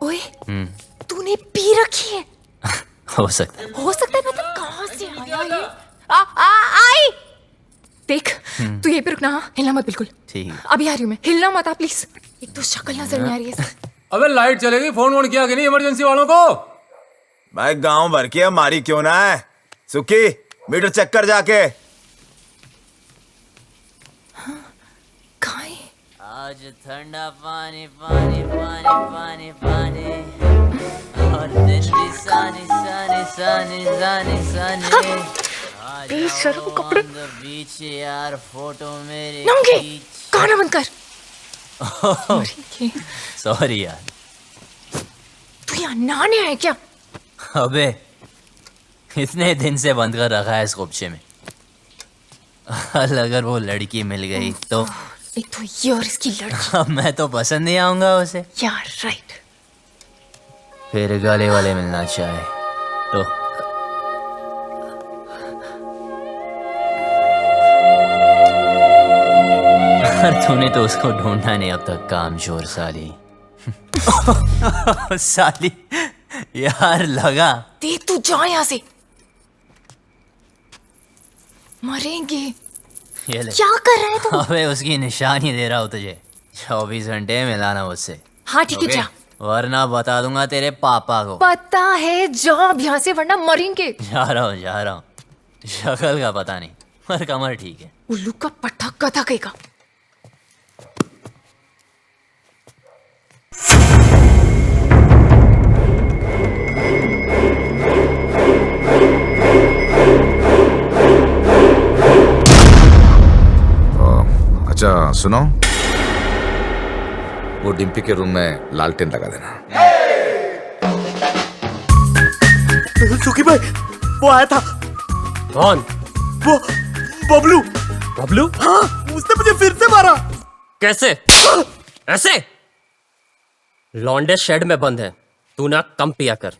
ओए, तूने पी रखी है? हो सकता है। हो सकता है, मतलब कहाँ से आया ये? आई देख, तू यहीं पे रुकना। हाँ, हिलना मत बिल्कुल। ठीक है। अभी आ रही हूँ मैं, हिलना मत प्लीज। एक तो शक्ल नजर नहीं आ रही है। अबे लाइट चलेगी, फोन किया कि नहीं इमरजेंसी वालों को? भाई गांव भर की हमारी क्यों ना है? सुखी मीटर चेक कर जाके। आज ठंडा पानी पानी पानी पानी पानी, और दिन भी सानी सानी सानी सानी सानी। बेशर्म कपड़े। बीच यार फोटो मेरे नंगे, गाना बंद कर। सॉरी यार। तू यहाँ नहाने आया क्या? अबे इतने दिन से बंद कर रखा है इस खोपचे में। अगर वो लड़की मिल गई तो? एक तो ये और इसकी लड़की। अब मैं तो पसंद नहीं आऊंगा उसे यार। राइट। फिर गले वाले मिलना चाहे तो? तूने तो उसको ढूंढा नहीं अब तक, कामचोर साली। साली यार लगा। देख तू जा यहाँ से, मरेंगे। ये ले। क्या कर रहा है तू? अबे उसकी निशानी दे रहा हूँ तुझे, 24 घंटे मिलाना मुझसे। हाँ ठीक है, जा। वरना बता दूंगा तेरे पापा को। पता है, जा अब यहाँ से, वरना मरेंगे। जा रहा हूँ। शक्ल का पता नहीं, पर कमर ठीक है। उल्लू का पट्टा कथा कहेगा। अच्छा सुनो, वो डिम्पी के रूम में लालटेन लगा देना। सुखी भाई, वो आया था। कौन? वो बबलू। बबलू? हाँ, उसने मुझे फिर से मारा। कैसे? ऐसे? लौंडे शेड में बंद है, तू ना कम पिया कर।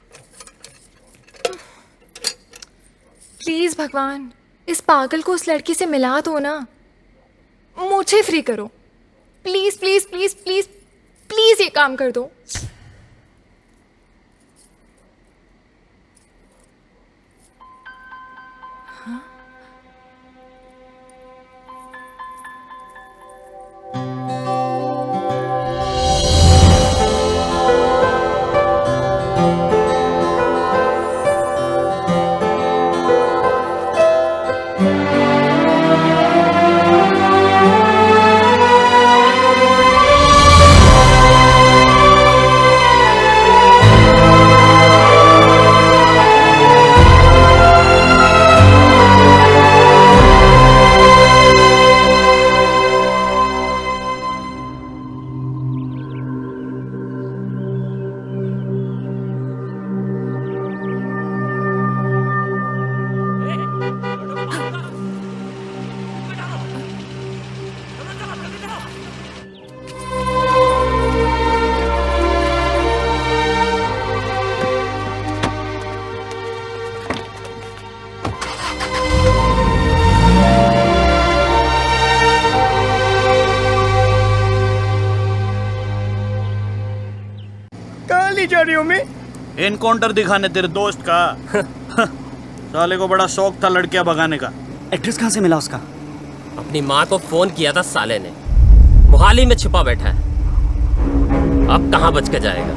प्लीज भगवान, इस पागल को उस लड़की से मिला दो ना। मुझे फ्री करो, please please please please please, ये काम कर दो। कहाँ ले जा रही हो मैं? एनकाउंटर दिखाने तेरे दोस्त का। साले को बड़ा शौक था लड़कियां भगाने का। एड्रेस कहाँ से मिला उसका? अपनी माँ को फोन किया था साले ने, मोहाली में छिपा बैठा है। अब कहाँ बच के जाएगा।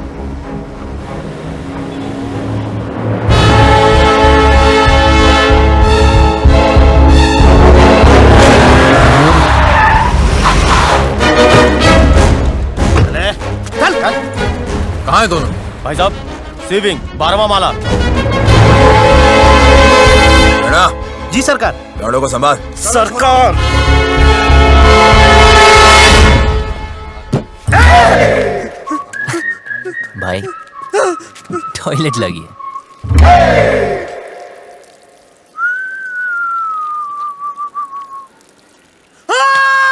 कहाँ है दोनों? भाई साहब, सेविंग 12वां माला। जी सरकार। गाड़ों को संभाल। सरकार। भाई टॉयलेट लगी है।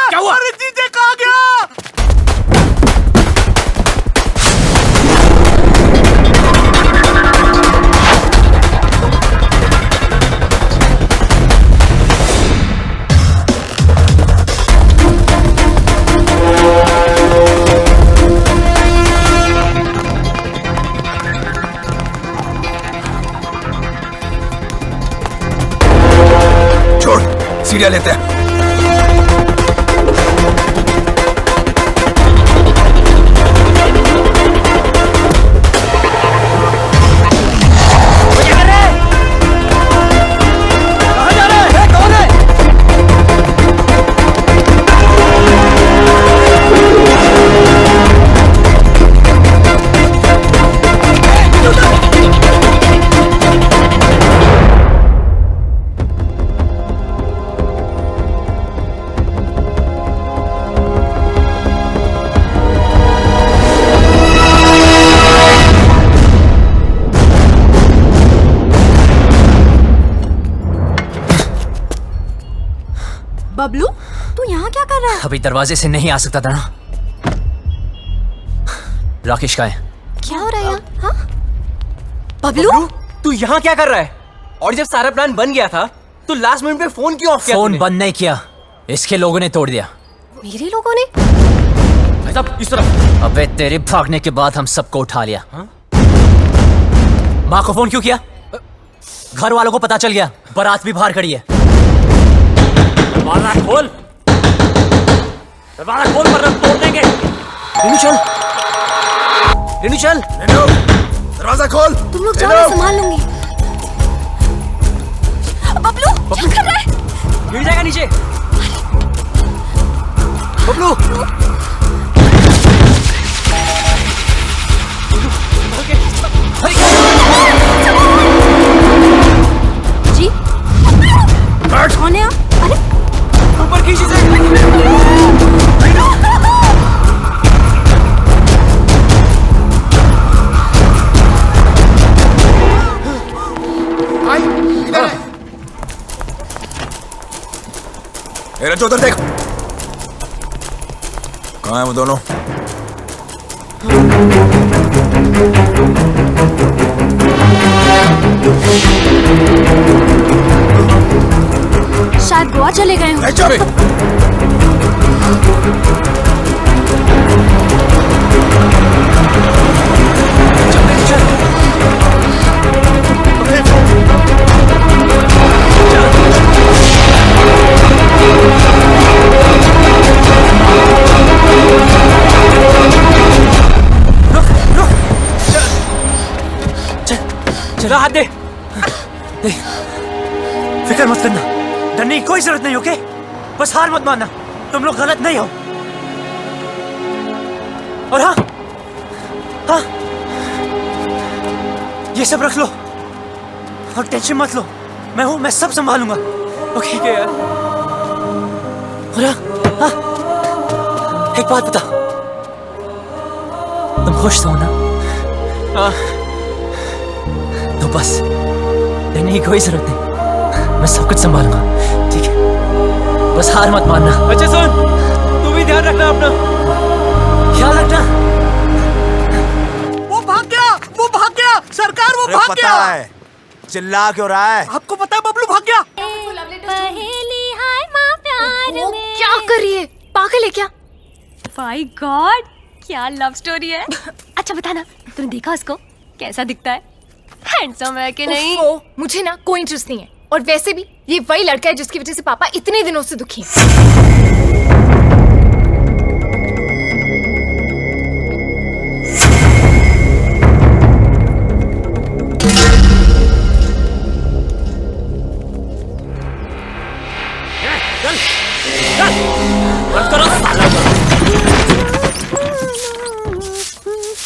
क्या हुआ? अरे जीजे कहाँ गया? छोड़, सीढ़ियाँ लेते हैं। बबलू, तू यहाँ क्या कर रहा है? अभी दरवाजे से नहीं आ सकता था ना। राकेश का है। क्या हो रहा है यहाँ? हाँ? बबलू, तू यहाँ क्या कर रहा है? और जब सारा प्लान बन गया था तो लास्ट मिनट पे फोन क्यों ऑफ किया? फोन बंद नहीं किया, इसके लोगों ने तोड़ दिया। मेरे लोगों ने? भाई साहब, इस तरफ। अबे तेरे भागने के बाद हम सबको उठा लिया। माँ को फोन क्यों किया? घर वालों को पता चल गया, बारात भी बाहर खड़ी है। दरवाजा खोल, दरवाजा खोल वरना तोड़ देंगे। रेनू चल, रेनू चल, दरवाजा खोल। तुम लोग जाओ, मैं संभाल लूंगी। बबलू, क्या कर रहा है? गिर जाएगा नीचे। बबलू, जी कौन है आप? अरे ऊपर खींची से। रजो उधर देख, कहाँ है वो दोनों? शायद गोवा चले गए हों। चला हाथ दे। फिक्र मत करना, डरने की कोई जरूरत नहीं, ओके? बस हार मत मानना, तुम लोग गलत नहीं हो। और हाँ हाँ, ये सब रख लो और टेंशन मत लो, मैं हूं, मैं सब संभालूंगा, ओके? ठीक है यार। और हाँ, एक बात बता, तुम खुश हो ना? हाँ। तो बस डरने की कोई जरूरत नहीं, मैं सब कुछ संभालूंगा, ठीक है? बस हार मत मानना। अच्छा सुन, तू भी ध्यान रखना अपना, ख्याल रखना। वो भाग गया, वो भाग गया, सरकार वो भाग गया। पता है, चिल्ला क्यों रहा है? आपको पता है बबलू भाग गया। क्या कर रही है? पागल है क्या? माय गॉड, क्या लव स्टोरी है। अच्छा बताना, तूने देखा उसको? कैसा दिखता है? हैंडसम है कि नहीं? मुझे ना कोई इंटरेस्ट नहीं है, और वैसे भी ये वही लड़का है जिसकी वजह से पापा इतने दिनों से दुखी हैं।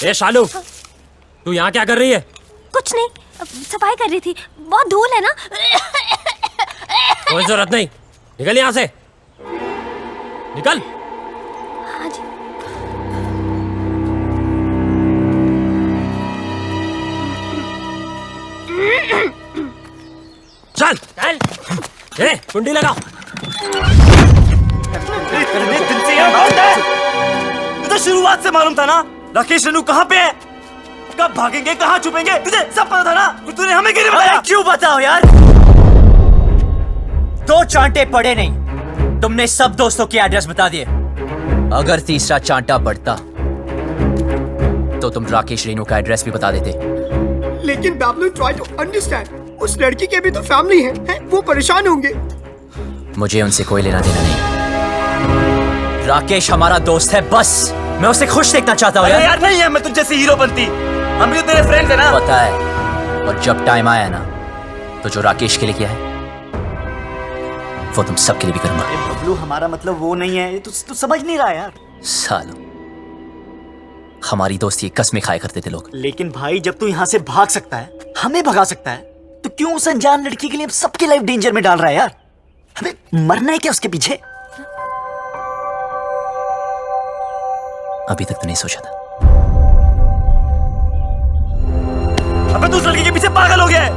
ए शालू, तू यहाँ क्या कर रही है? कुछ नहीं, सफाई कर रही थी। बहुत धूल है ना। कोई जरूरत नहीं, निकल यहाँ से, निकल। हाँ जी। चल चल, ए कुंडी लगाओ। तुझे शुरुआत से मालूम था ना राकेश रेनू कहाँ पे है, कब भागेंगे, कहाँ छुपेंगे, तुझे सब पता था ना। तूने हमें क्यों नहीं बताया? क्यों बताओ यार? 2 चांटे पड़े नहीं, तुमने सब दोस्तों के एड्रेस बता दिए। अगर तीसरा चांटा पड़ता तो तुम राकेश रेनू का एड्रेस भी बता देते। लेकिन बाबलू, ट्राई टू अंडरस्टैंड, उस लड़की के भी तो फैमिली है, वो परेशान होंगे। मुझे उनसे कोई लेना देना नहीं। राकेश हमारा दोस्त है, बस मैं उसे खुश देखना चाहता हूँ यार। नहीं है, मैं तुझ जैसी हीरो बनती, हम भी तो तेरे फ्रेंड्स हैं ना। पता है, और जब टाइम आया ना तो जो राकेश के लिए किया है वो तुम सबके लिए भी करूंगा। बबलू, हमारा मतलब वो नहीं है, तू समझ नहीं रहा यार। सालों, हमारी दोस्ती कस्में खाया करते थे लोग। लेकिन भाई, जब तू यहाँ से भाग सकता है, हमें भगा सकता है, तो क्यों उस अनजान लड़की के लिए सबकी लाइफ डेंजर में डाल रहा है यार? हमें मरना है क्या उसके पीछे? अभी तक तो नहीं सोचा था। अबे तू उस लड़की के पीछे पागल हो गया है।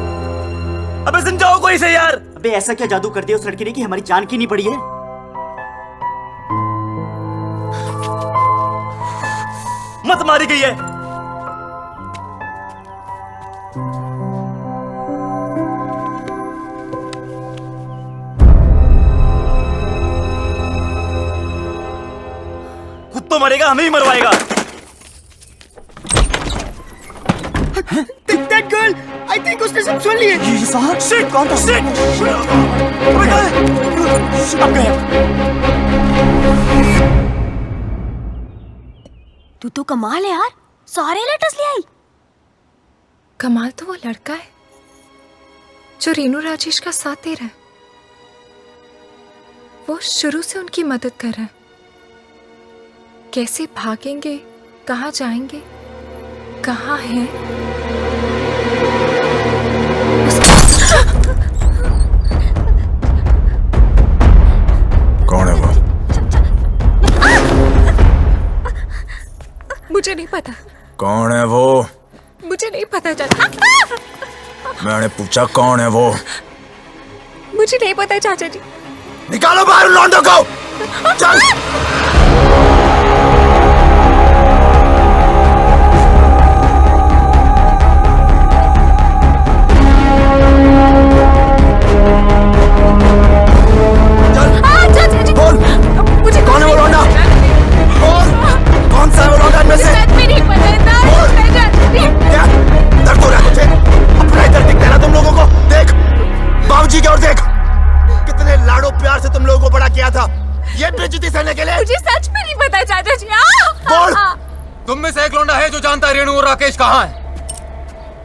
अबे समझाओ कोई से यार। अबे ऐसा क्या जादू कर दिया उस लड़की ने कि हमारी जान की नहीं पड़ी है? मत मारी गई है। खुद तो मरेगा, हमें ही मरवाएगा। That girl, I think उसने सब सुन लिए। ये साहब, shit, कौन था? Shit! अबे कहाँ है? अब गए। तू तो कमाल है यार, सारे लेटर्स ले आई। कमाल तो वो लड़का है जो रेनू राजेश का साथ दे रहा है। वो शुरू से उनकी मदद कर रहा है। कैसे भागेंगे, कहाँ जाएंगे, कहाँ हैं? कौन है वो? मुझे नहीं पता। कौन है वो? मुझे नहीं पता चाचा। मैंने पूछा कौन है वो? मुझे नहीं पता चाचा जी। निकालो बाहर लौंडों को। चल। बोल, कौन है वो लौंडा? बोल, कौन सा है वो लौंडा इनमें से? बोल, क्या दर्द हो रहा है तुझे? अपना ही दर्द दिखता है ना तुम लोगों को? देख, बाबूजी की ओर देख, कितने लाडो प्यार से तुम लोगों को बड़ा किया था, ये बेइज्जती सहने के लिए? मुझे सच में नहीं पता चाचा जी। बोल, तुम में से एक लौंडा है जो जानता है रेणु और राकेश कहाँ है?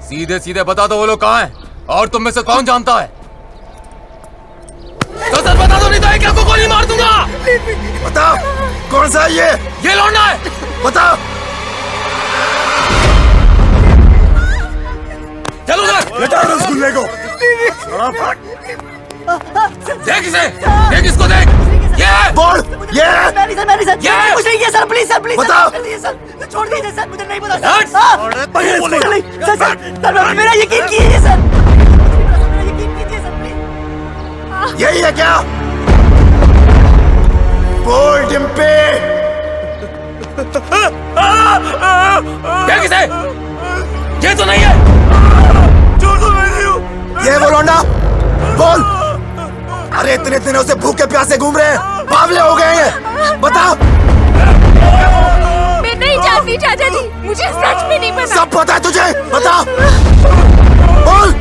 सीधे सीधे बता दो वो लोग कहाँ हैं, और तुम में से कौन जानता है? तो सर बता दो, नहीं तो एक को गोली मार दूंगा। बता, कौन सा है ये लौंडा है। बता। चलो सर, बेटा रसगुल्ले को। देख इसे, देख इसको, देख। ये बोल, ये ये कुछ नहीं किया सर, प्लीज सर, प्लीज बताओ। सर, छोड़ दीजिए सर, मुझे नहीं पता हट। सर, मेरा यकीन कीजिए सर, यही है क्या? बोल डिम्पी। देख इसे, ये तो नहीं है। ये वो लौंडा, बोल। अरे इतने दिनों से भूखे प्यासे घूम रहे हैं, बावले हो गए हैं, बता। मैंने नहीं जानती चाचा जी, मुझे सच में नहीं पता। सब पता है तुझे, बता बोल।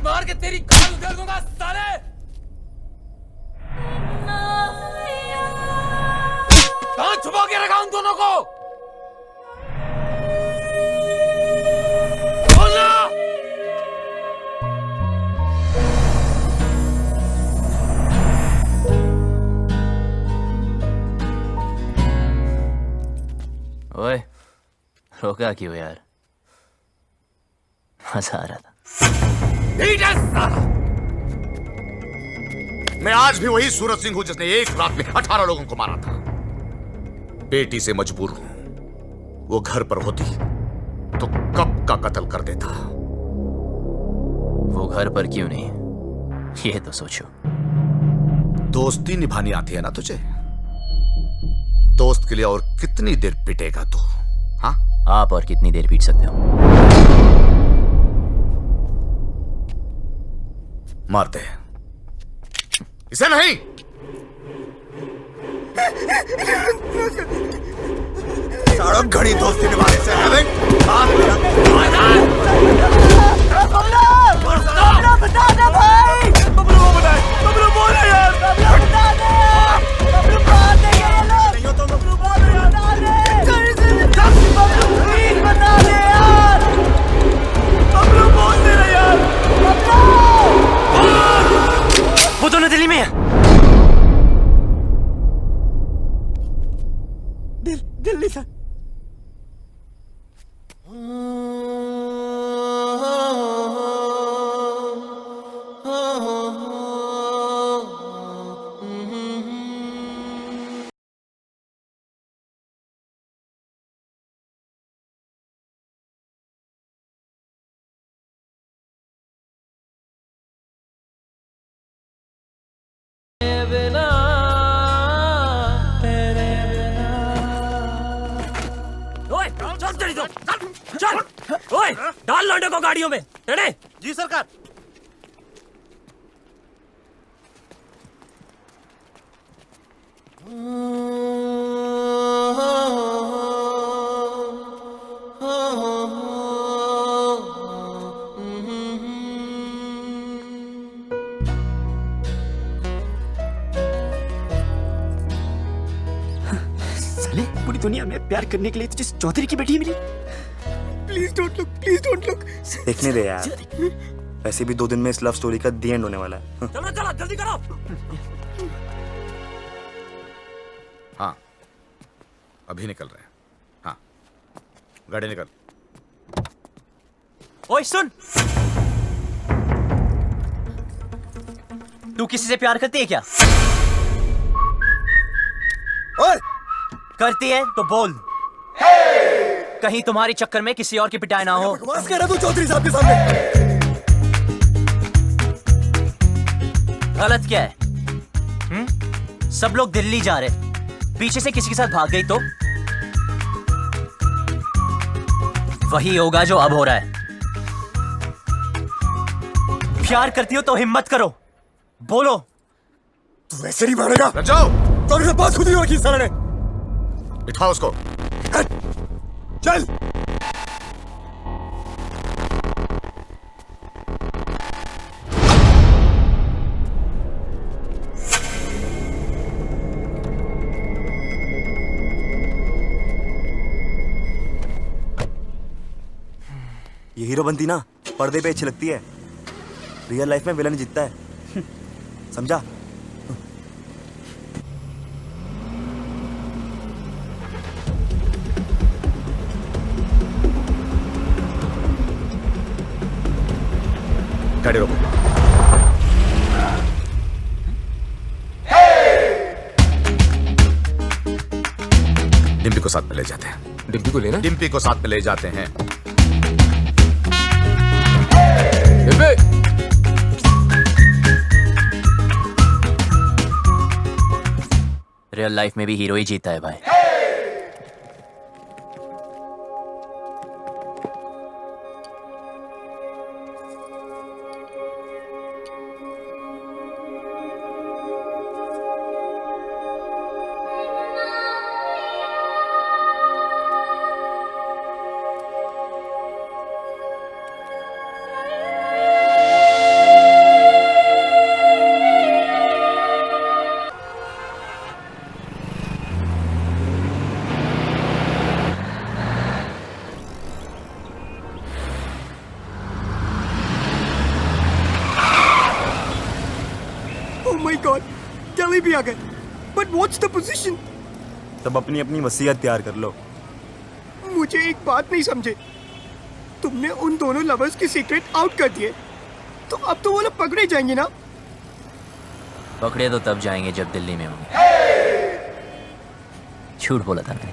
मार के तेरी खाल उधेड़ दूंगा साले। कहां छुपा के रखा उन दोनों को? बोलना। ओए रोका क्यों यार, मजा आ रहा था। मैं आज भी वही सूरज सिंह हूं जिसने एक रात में 18 लोगों को मारा था। बेटी से मजबूर हूं, वो घर पर होती तो कब का कत्ल कर देता। वो घर पर क्यों नहीं, ये तो सोचो। दोस्ती निभानी आती है ना तुझे? दोस्त के लिए और कितनी देर पिटेगा तू? हाँ, आप और कितनी देर पीट सकते हो? मारते इसे नहीं। सड़क घड़ी दोस्ती निभाने से बता दे भाई, बबलू को बताए, बबलू बोले यार, बता दे, बबलू मार देंगे ये लोग, नहीं हो तो बबलू बोल यार, बता दे, बबलू प्लीज बता दे यार, बबलू बोल दे यार, बबलू, वो दोनों दिल्ली में है। दिल्ली से चल, ओए, डाल लौंडे को गाड़ियों में। जी सरकार। पूरी दुनिया में प्यार करने के लिए तुझे चौधरी की बेटी मिली। Please don't look, please don't look. देखने दे यार, वैसे भी 2 दिन में इस लव स्टोरी का दी एंड होने वाला है। चलो चलो जल्दी करो। हाँ अभी निकल रहे हैं। हाँ गाड़ी निकल। ओए सुन, तू किसी से प्यार करती है क्या? ओए करती है तो बोल, कहीं तुम्हारी चक्कर में किसी और की पिटाई ना हो। बकवास कर रहा तू चौधरी साहब के सामने। गलत क्या है? सब लोग दिल्ली जा रहे, पीछे से किसी के साथ भाग गई तो वही होगा जो अब हो रहा है। प्यार करती हो तो हिम्मत करो, बोलो। तू वैसे नहीं मानेगा। जाओ। चौधरी साहब बात खुद ही रखी सारे ने। बिठाओ उसको। चल। ये हीरो बनती ना पर्दे पे अच्छी लगती है, रियल लाइफ में विलन जीतता है, समझा? गाड़ी रोको। डिम्पी को साथ में ले जाते हैं। डिम्पी को लेना? डिम्पी को साथ में ले जाते हैं। रियल लाइफ में भी हीरो ही जीता है भाई। दिल्ली भी आ गए। But what's the position? तब अपनी अपनी वसीयत तैयार कर लो। मुझे एक बात नहीं समझे, तुमने उन दोनों लवर्स के सीक्रेट आउट कर दिए, तो अब तो वो लोग पकड़े जाएंगे ना? पकड़े तो तब जाएंगे जब दिल्ली में होंगे। झूठ बोला था मैंने।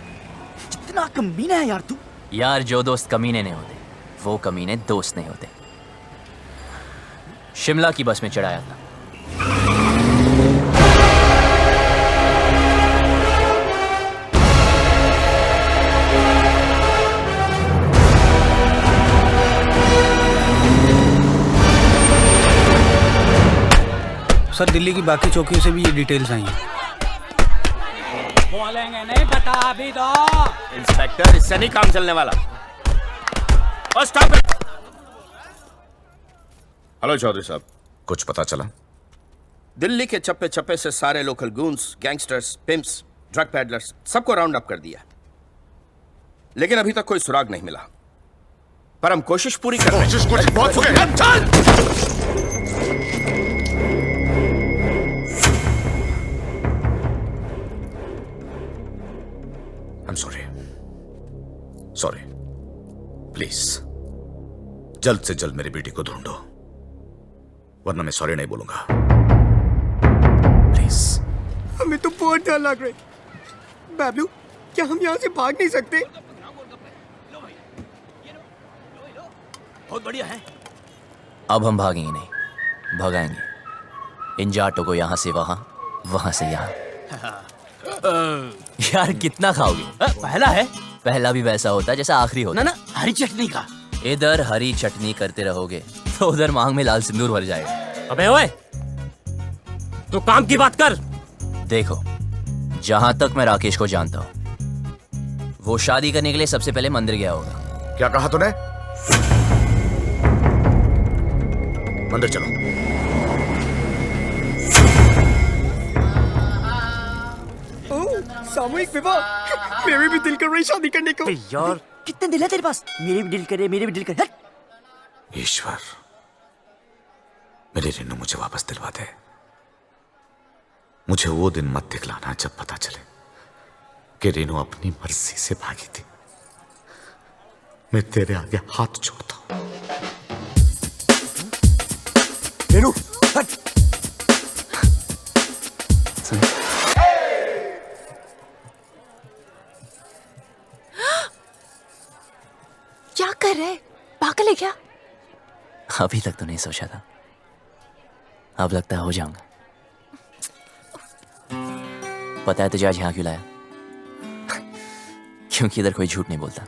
कितना कमीना है यार तू। यार जो दोस्त कमीने नहीं होते वो कमीने दोस्त नहीं होते। शिमला की बस में चढ़ाया था। सर दिल्ली की बाकी चौकियों से भी ये डिटेल्स आई हैं। बोलेंगे नहीं, बता अभी दो। इंस्पेक्टर, इससे नहीं काम चलने वाला। और स्टॉप इट। हेलो चौधरी साहब, कुछ पता चला? दिल्ली के चप्पे चप्पे से सारे local goons, gangsters, pimps, drug peddlers सबको राउंड अप कर दिया, लेकिन अभी तक कोई सुराग नहीं मिला। पर हम कोशिश पूरी कर रहे हैं। बहुत हो गए। I'm sorry. Sorry. प्लीज जल्द से जल्द मेरी बेटी को ढूंढो, वरना मैं सॉरी नहीं बोलूंगा। प्लीज। हमें तो बहुत डर लग रहा है। बाबलू, क्या हम यहाँ से भाग नहीं सकते? बहुत बढ़िया है। अब हम भागेंगे नहीं, भगाएंगे इन जाटों को यहाँ से वहाँ, वहाँ से यहाँ। यार कितना खाओगे? पहला है। पहला भी वैसा होता है जैसा आखिरी होता। ना हरी चटनी का। इधर हरी चटनी करते रहोगे तो उधर मांग में लाल सिंदूर भर जाएगा। अबे ओए, तू काम की बात कर। देखो, जहां तक मैं राकेश को जानता हूं, वो शादी करने के लिए सबसे पहले मंदिर गया होगा। क्या कहा तूने? मंदिर चलो। सामूहिक विवाह। मेरे भी दिल कर रही शादी करने को। यार कितने दिल है तेरे पास? मेरे भी दिल करे, मेरे भी दिल करे। ईश्वर, मेरी रेनू मुझे वापस दिलवा दे। मुझे वो दिन मत दिखलाना जब पता चले कि रेनू अपनी मर्जी से भागी थी। मैं तेरे आगे हाथ जोड़ता हूं। रेनू हट। क्या कर रहे? पागल है क्या? अभी तक तो नहीं सोचा था, अब लगता है हो जाऊंगा। पता है तुझे आज यहाँ क्यों लाया? क्योंकि इधर कोई झूठ नहीं बोलता,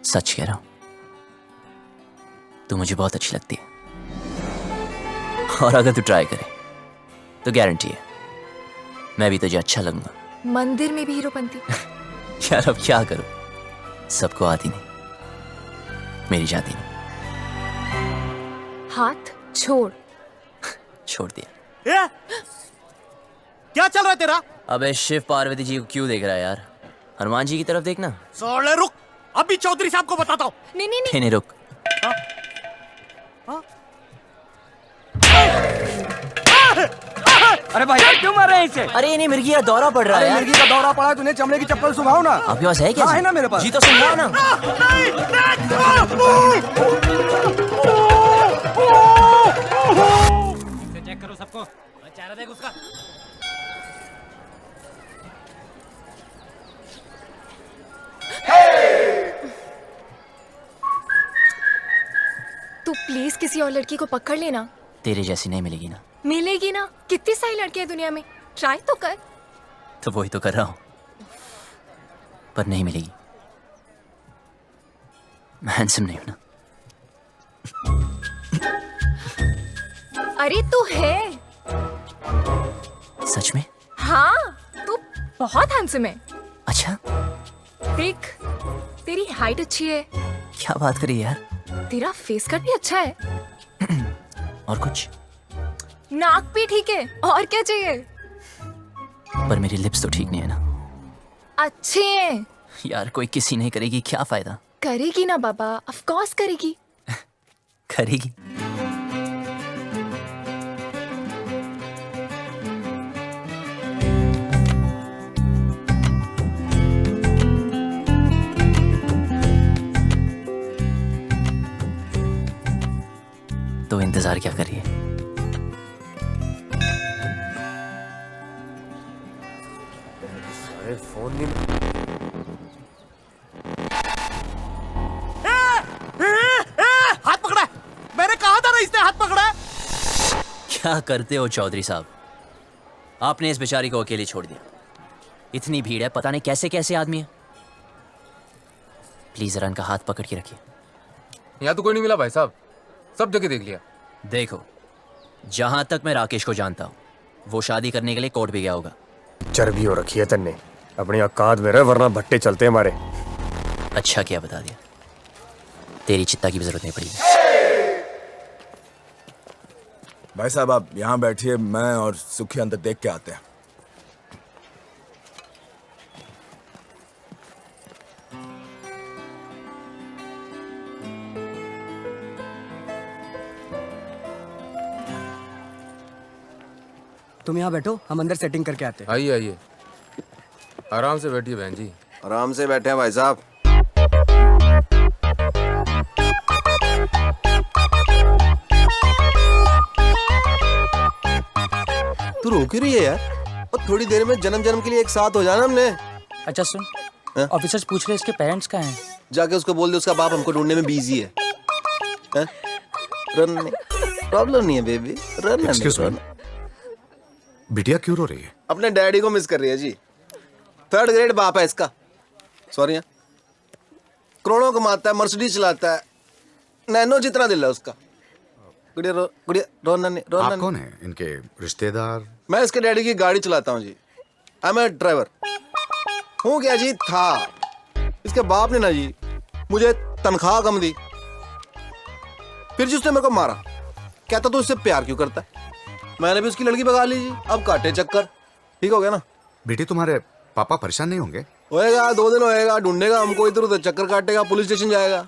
सच कह रहा हूं। तू मुझे बहुत अच्छी लगती है, और अगर तू ट्राई करे तो गारंटी है मैं भी तुझे अच्छा लगूंगा। मंदिर में भी हीरोपंती। यार अब क्या करूं, सबको आती नहीं, मेरी जाती नहीं। हाथ छोड़। छोड़ दिया। ए? क्या चल रहा है तेरा? अबे शिव पार्वती जी को क्यों देख रहा है यार? हनुमान जी की तरफ देखना। साले रुक, अभी चौधरी साहब को बताता हूँ। नहीं नहीं नहीं। नहीं रुक। अरे भाई क्यों मार रहे हैं इसे? अरे नहीं, मिर्गी का दौरा पड़ रहा है यार। मिर्गी का दौरा पड़ा, तूने चमड़े की चप्पल सुखाओ ना। आपके पास है क्या? हाँ, है ना मेरे पास। जी तो सुखाओ ना। चेक करो सबको, चेहरा देख उसका। तू प्लीज किसी और लड़की को पकड़ लेना। तेरे जैसी नहीं मिलेगी ना। मिलेगी ना, कितनी सारी लड़कियां हैं दुनिया में, ट्राई तो कर। तो वही तो कर रहा हूं, पर नहीं मिलेगी। मैं हैंडसम नहीं हूं ना। अरे तू है। सच में? हाँ, तू बहुत हैंडसम है। अच्छा, देख, तेरी हाइट अच्छी है, क्या बात करी यार। तेरा फेस कट भी अच्छा है, और कुछ? नाक भी ठीक है, और क्या चाहिए? पर मेरी लिप्स तो ठीक नहीं है ना। अच्छे हैं। यार कोई किसी नहीं करेगी, क्या फायदा? करेगी ना बाबा, ऑफ कोर्स करेगी। करेगी। तो इंतजार क्या करिए? अरे फोन नहीं। हाथ पकड़ा है। मैंने कहा था ना इसने हाथ पकड़ा है। क्या करते हो चौधरी साहब? आपने इस बेचारी को अकेले छोड़ दिया। इतनी भीड़ है, पता नहीं कैसे कैसे आदमी है। प्लीज जरा इनका हाथ पकड़ के रखिए। यहाँ तो कोई नहीं मिला भाई साहब, सब जगह देख लिया। देखो, जहां तक मैं राकेश को जानता हूं, वो शादी करने के लिए कोर्ट भी गया होगा। चर्बी हो रखी है तन्ने, अपनी औकात में रह वरना भट्टे चलते हैं हमारे। अच्छा किया बता दिया, तेरी चित्ता की भी जरूरत नहीं पड़ी। भाई साहब आप यहाँ बैठिए, मैं और सुखी अंदर देख के आते हैं। तुम यहाँ बैठो, हम अंदर सेटिंग करके आते हैं। आइए आइए, आराम से बैठिए बहन जी। आराम से बैठे हैं भाई साहब। तू रोक ही रही है यार, और थोड़ी देर में जन्म जन्म के लिए एक साथ हो जाना हमने। अच्छा सुन, ऑफिसर्स पूछ रहे इसके पेरेंट्स कहाँ हैं? जाके उसको बोल दे उसका बाप हमको ढूंढने में बिजी है। रन प्रॉब्लम नहीं है बेबी, रन। बिटिया क्यों रो रही है? अपने डैडी को मिस कर रही है जी। 3rd ग्रेड बाप है इसका, सॉरी। करोड़ों कमाता है, मर्सिडीज चलाता है, नैनो जितना दिल है उसका। गुड़िया रोना नहीं, रोना आप नहीं। कौन है? इनके रिश्तेदार? मैं इसके डैडी की गाड़ी चलाता हूँ जी। I M A driver. हूँ क्या जी, था। इसके बाप ने ना जी मुझे तनख्वाह कम दी, फिर जी उसने मेरे को मारा। कहता तू इससे प्यार क्यों करता है? मैंने भी उसकी लड़की भगा ली जी। अब काटे चक्कर, ठीक हो गया ना? बेटी तुम्हारे पापा परेशान नहीं होंगे? होएगा, 2 दिन होएगा, ढूंढेगा हमको इधर उधर, चक्कर काटेगा, पुलिस स्टेशन जाएगा।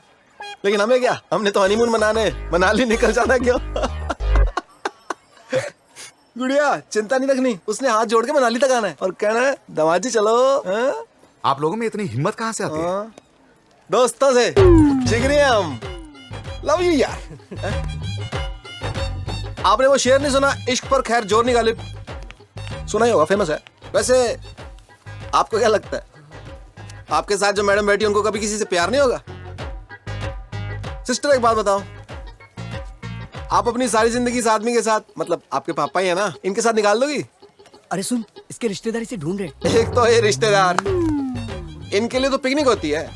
लेकिन हमें क्या, हमने तो हनीमून मनाने मनाली निकल जाना क्यों? गुड़िया चिंता नहीं रखनी, उसने हाथ जोड़ के मनाली तक आना है और कहना है दमाजी चलो। आप लोगों में इतनी हिम्मत कहाँ से आती है? दोस्तों से जिगरी हम, लव यू यार। आपने वो शेर नहीं सुना, इश्क पर खैर जोर नहीं गालिब? सुना ही होगा, फेमस है। वैसे आपको क्या लगता है, आपके साथ जो मैडम बैठी उनको कभी किसी से प्यार नहीं होगा? सिस्टर एक बात बताओ, आप अपनी सारी जिंदगी इस आदमी के साथ, मतलब आपके पापा ही है ना, इनके साथ निकाल दोगी? अरे सुन, इसके रिश्तेदारी से ढूंढ रहे। एक तो ये रिश्तेदार, इनके लिए तो पिकनिक होती है।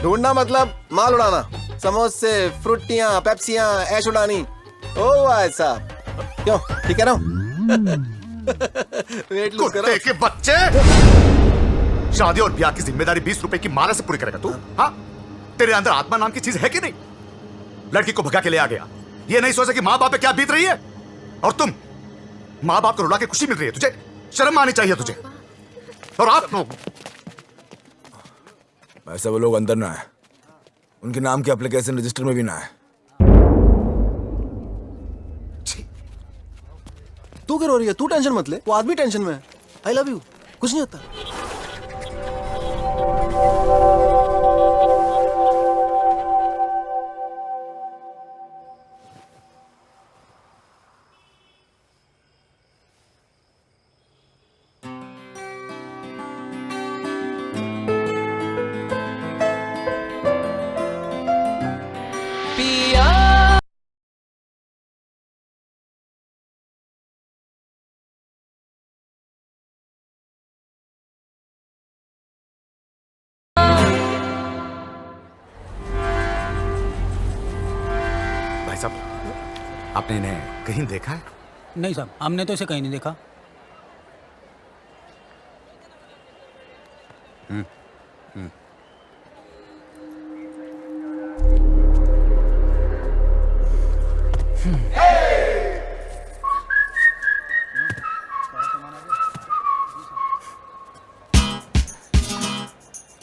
ढूंढना मतलब माल उड़ाना, समोसे, फ्रूटियां, पेप्सियां, ऐश उड़ानी। ओ भाई साहब, क्यों ठीक है ना? वेट लूज करो। कुत्ते के बच्चे, शादी और ब्याह की जिम्मेदारी 20 रुपए की माला से पूरी करेगा तू? हाँ, तेरे अंदर आत्मा नाम की चीज है कि नहीं? लड़की को भगा के ले आ गया, ये नहीं सोचा कि माँ बाप पे क्या बीत रही है। और तुम माँ बाप को रुला के खुशी मिल रही है, तुझे शर्म आनी चाहिए तुझे। और आप लोग, ऐसा वो लोग अंदर ना है, उनके नाम के एप्लीकेशन रजिस्टर में भी ना है। तू क्या रो रही है? तू टेंशन मत ले, वो आदमी टेंशन में है। आई लव यू, कुछ नहीं होता। आपने इन्हें कहीं देखा है? नहीं साहब, हमने तो इसे कहीं नहीं देखा।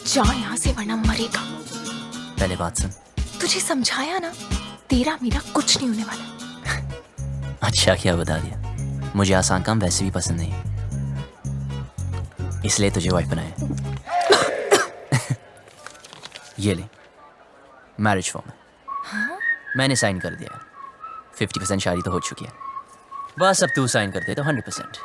जा यहाँ से वरना मरेगा। पहले बात सुन। तुझे समझाया ना, तेरा मेरा कुछ नहीं होने वाला। अच्छा क्या बता दिया, मुझे आसान काम वैसे भी पसंद नहीं, इसलिए तुझे वाइफ बनाया। ये ले मैरिज फॉर्म है। हाँ? मैंने साइन कर दिया। 50% शादी तो हो चुकी है, बस अब तू साइन कर दे तो 100%।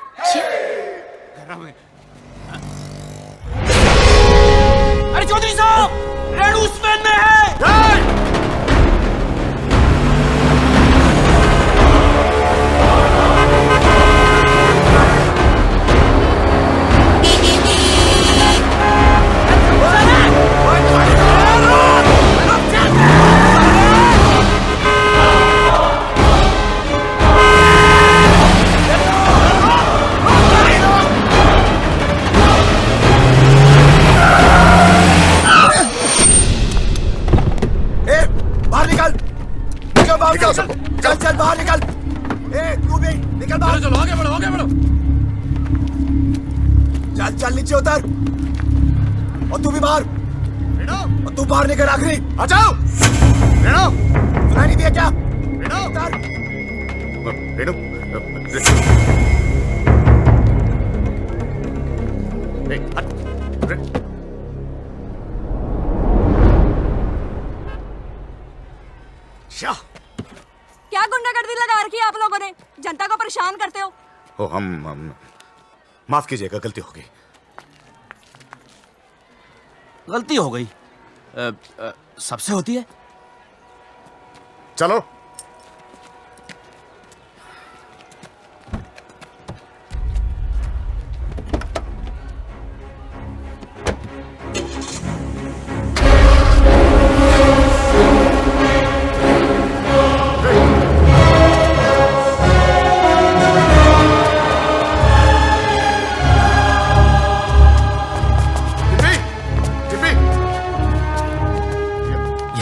अरे चौधरी साहब, रेणु स्पेन में है। चल चल बाहर निकल। तू भी निकल बाहर। चलो आगे बढ़ो, आगे बढ़ो। चल चल नीचे उतर, और तू भी बाहर। और तू बाहर निकल, आखिरी आ जाओ। सुनाई नहीं दिया क्या? उतर। क्या गुंडागर्दी लगा रखी है आप लोगों ने? जनता को परेशान करते हो। ओ, हम माफ कीजिएगा, गलती हो गई। गलती हो गई, सबसे होती है। चलो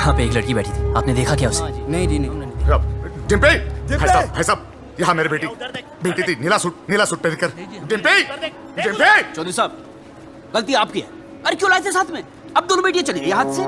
पे एक लड़की बैठी थी, आपने देखा क्या उसे? नहीं जी नहीं। डिम्पी, भाई साहब, यहाँ मेरी बेटी थी, नीला सूट पहनकर। डिम्पी, चौधरी साहब, गलती आपकी है। अरे क्यों लाए थे साथ में? अब दोनों बेटियां चली गई हाथ से।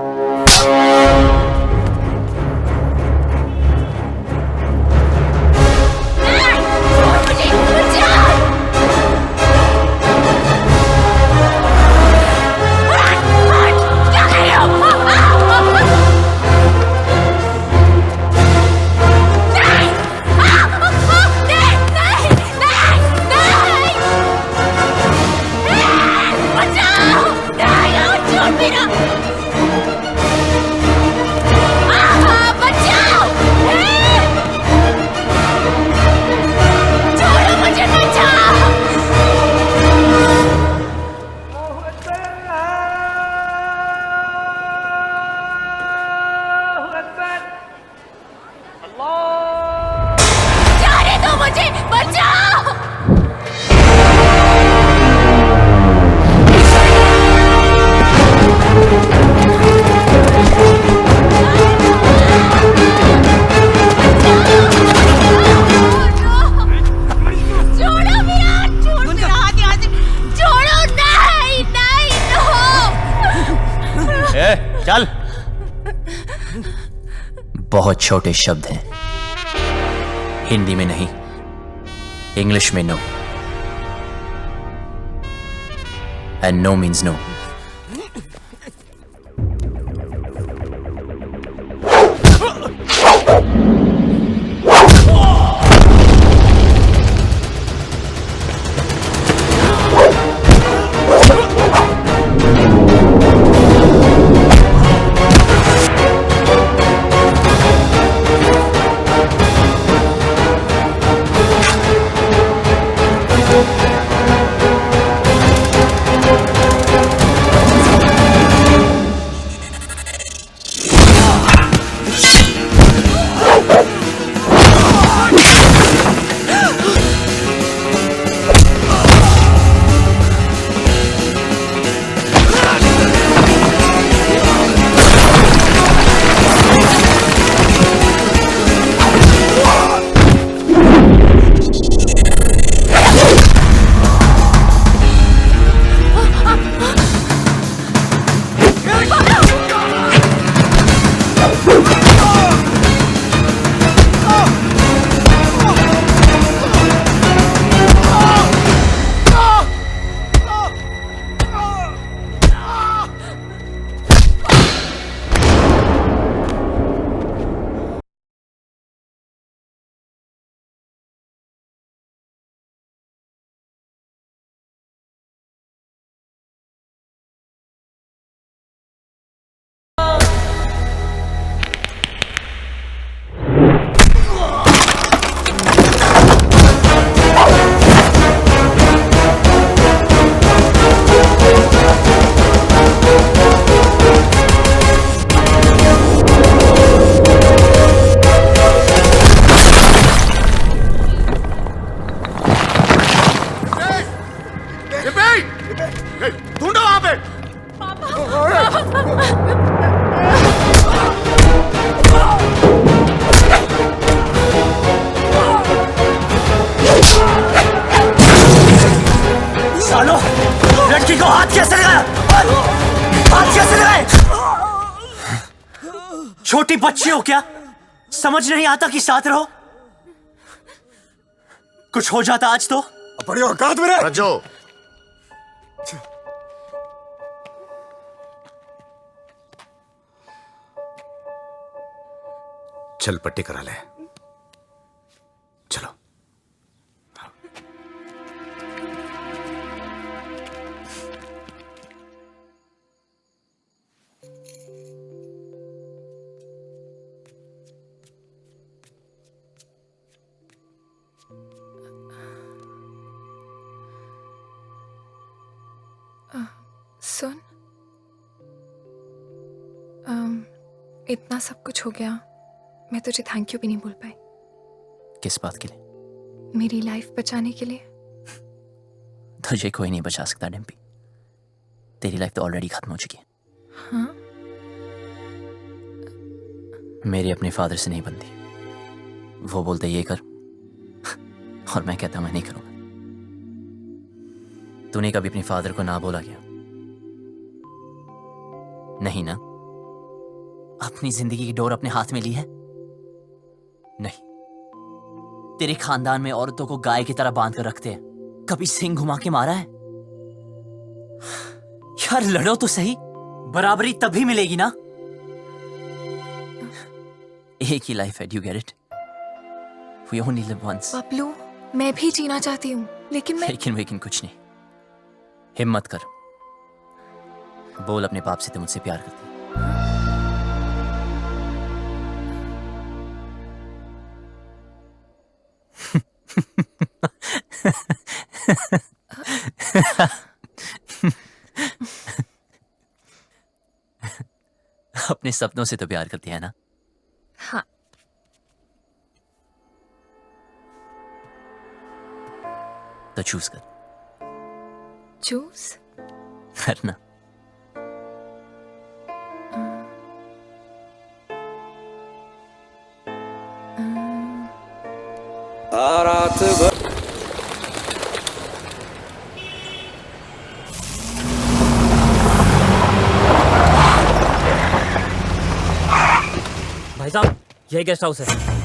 चल। बहुत छोटे शब्द हैं, हिंदी में नहीं, इंग्लिश में no, and no means no. ढूंढो वहां पे। सालो, लड़की को हाथ कैसे लगाया? हाथ कैसे लगाए? छोटी बच्ची हो क्या? समझ नहीं आता कि साथ रहो? कुछ हो जाता आज तो बड़ी औकात में रहे। रजो, चल पट्टी करा ले। चलो। सुन, इतना सब कुछ हो गया, मैं तुझे थैंक यू भी नहीं बोल पाई। किस बात के लिए? मेरी लाइफ बचाने के लिए। तुझे कोई नहीं बचा सकता डिम्पी, तेरी लाइफ तो ऑलरेडी खत्म हो चुकी है। हाँ? मेरी अपने फादर से नहीं बनती। वो बोलते ये कर और मैं कहता मैं नहीं करूंगा। तूने कभी अपने फादर को ना बोला क्या? नहीं ना? अपनी जिंदगी की डोर अपने हाथ में ली है? नहीं। तेरे खानदान में औरतों को गाय की तरह बांध कर रखते हैं। कभी सिंह घुमा के मारा है? यार लड़ो तो सही, बराबरी तभी मिलेगी ना। एक ही लाइफ है, do you get it? We only live once. Bablu, मैं भी जीना चाहती हूँ, लेकिन लेकिन कुछ नहीं। हिम्मत कर, बोल अपने बाप से तुम मुझसे प्यार करती है। अपने सपनों से तो प्यार करती है ना? हाँ। तो चूज कर। चूज करना। रात भर भाई साहब, यही गेस्ट हाउस है।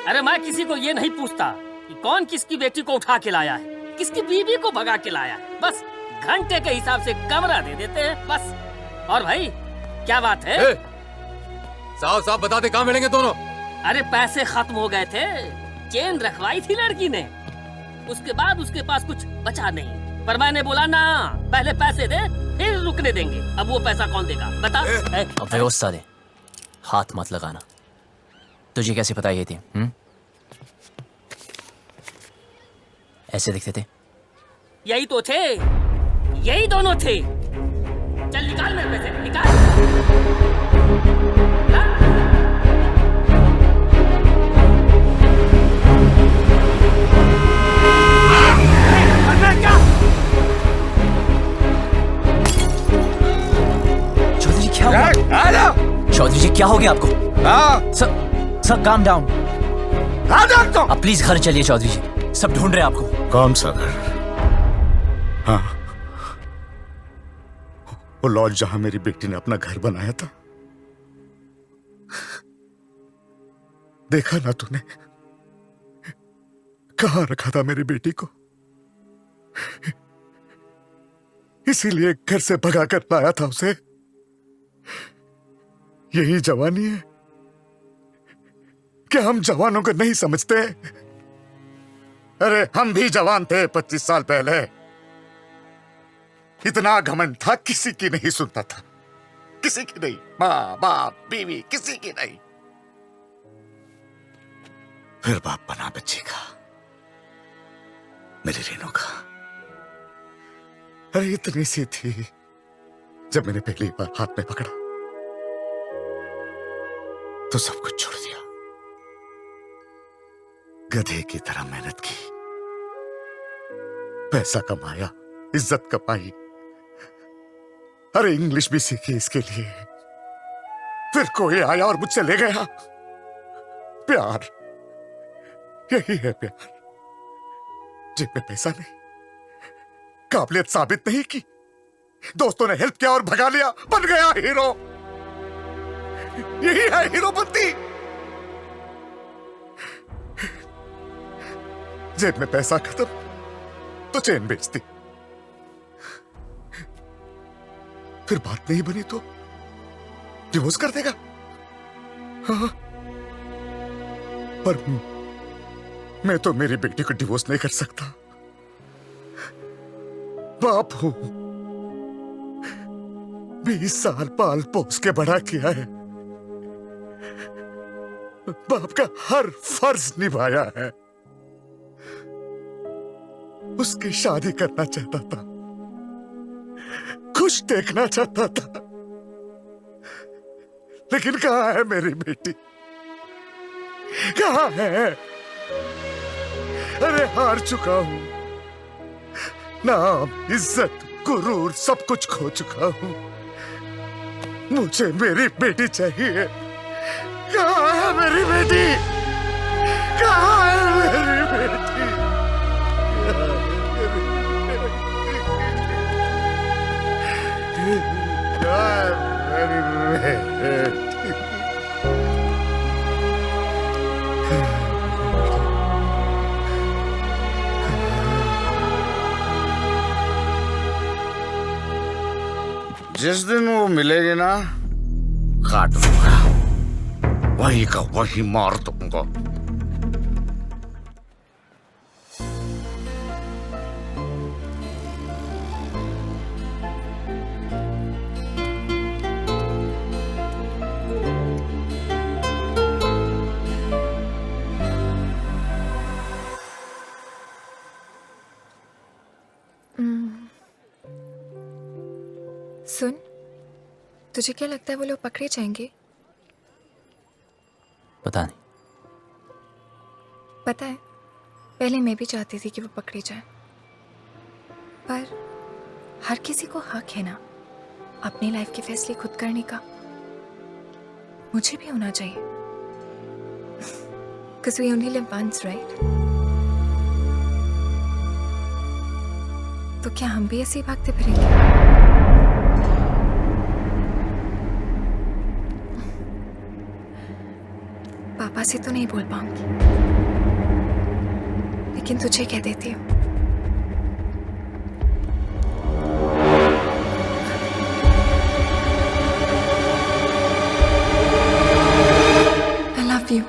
अरे मैं किसी को ये नहीं पूछता कि कौन किसकी बेटी को उठा के लाया है, किसकी बीवी को भगा के लाया है। बस घंटे के हिसाब से कमरा दे देते हैं बस। और भाई क्या बात है? साफ साफ बता दे, कहाँ मिलेंगे दोनों? अरे पैसे खत्म हो गए थे, चेन रखवाई थी लड़की ने, उसके बाद उसके पास कुछ बचा नहीं। पर मैंने बोला ना, पहले पैसे दे फिर रुकने देंगे। अब वो पैसा कौन देगा बता? अब व्यवस्था दे, हाथ मत लगाना। तुझे कैसे पता ये थी? ऐसे दिखते थे? यही तो थे, यही दोनों थे। चल निकाल मेरे पैसे, निकाल। चौधरी क्या हुआ? चौधरी जी क्या हो गया आपको? Sir calm down. अब प्लीज घर चलिए चौधरी जी, सब ढूंढ रहे हैं आपको। कौन सा घर? हाँ, वो लॉज जहां मेरी बेटी ने अपना घर बनाया था। देखा ना तूने, कहां रखा था मेरी बेटी को। इसीलिए घर से भगा कर लाया था उसे। यही जवानी है? क्या हम जवानों को नहीं समझते? अरे हम भी जवान थे 25 साल पहले। इतना घमंड था, किसी की नहीं सुनता था, किसी की नहीं। माँ बाप बीवी किसी की नहीं। फिर बाप बना बच्ची का, मेरी रीनू का। अरे इतनी सी थी जब मैंने पहली बार हाथ में पकड़ा तो सब कुछ छोड़ दिया। गधे की तरह मेहनत की, पैसा कमाया, इज्जत कमाई, अरे इंग्लिश भी सीखी इसके लिए। फिर कोई आया और मुझसे ले गया। प्यार, यही है प्यार। जेब में पैसा नहीं, काबिलियत साबित नहीं की, दोस्तों ने हेल्प किया और भगा लिया, बन गया हीरो। यही है हीरोपंती। जेब में पैसा खत्म तो चेन बेचती, फिर बात नहीं बनी तो डिवोर्स कर देगा। हाँ, पर मैं तो मेरी बेटी को डिवोर्स नहीं कर सकता। बाप हूं, 20 साल पाल पोस के बड़ा किया है, बाप का हर फर्ज निभाया है। उसकी शादी करना चाहता था, खुश देखना चाहता था, लेकिन कहाँ है मेरी बेटी? कहाँ है? अरे हार चुका हूं, नाम, इज्जत, गुरूर सब कुछ खो चुका हूं। मुझे मेरी बेटी चाहिए। कहाँ है मेरी बेटी? कहाँ है मेरी बेटी? कहाँ है मेरी बेटी? जिस दिन वो मिलेगी ना, काट दूंगा, वही का वही मार दूंगा। सुन, तुझे क्या लगता है वो लोग पकड़े जाएंगे? पता नहीं। पता है, पहले मैं भी चाहती थी कि वो पकड़े जाए, पर हर किसी को हक है ना अपनी लाइफ के फैसले खुद करने का। मुझे भी होना चाहिए, because we only live once, right? तो क्या हम भी ऐसे ही भागते फिरेंगे? पापा से तो नहीं बोल पाऊंगी, लेकिन तुझे कह देती हूँ। I love you.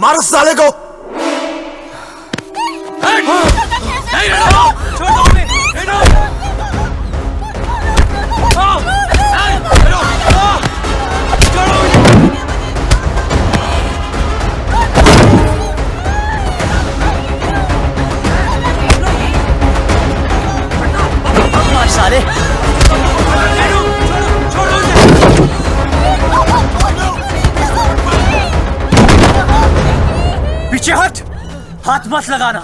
मारो साले को। साले पीछे हट, हाथ मत लगाना।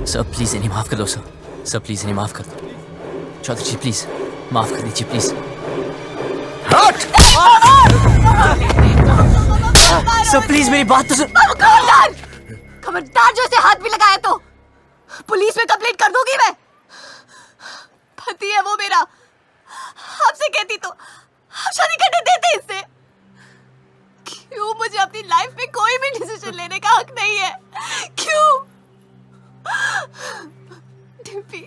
सर प्लीज इन्हें माफ कर दो सर, सर प्लीज इन्हें माफ कर दो। चौधरी जी प्लीज माफ कर दीजिए प्लीज। सर प्लीज मेरी बात तो सुन। खबरदार, खबरदार जो इसे हाथ भी लगाया तो पुलिस में कंप्लेंट कर दूंगी मैं। पति है वो मेरा, आपसे कहती तो आप शादी करने देते इससे। क्यों मुझे अपनी लाइफ में कोई भी डिसीजन लेने का हक नहीं है? क्यों? डिम्पी,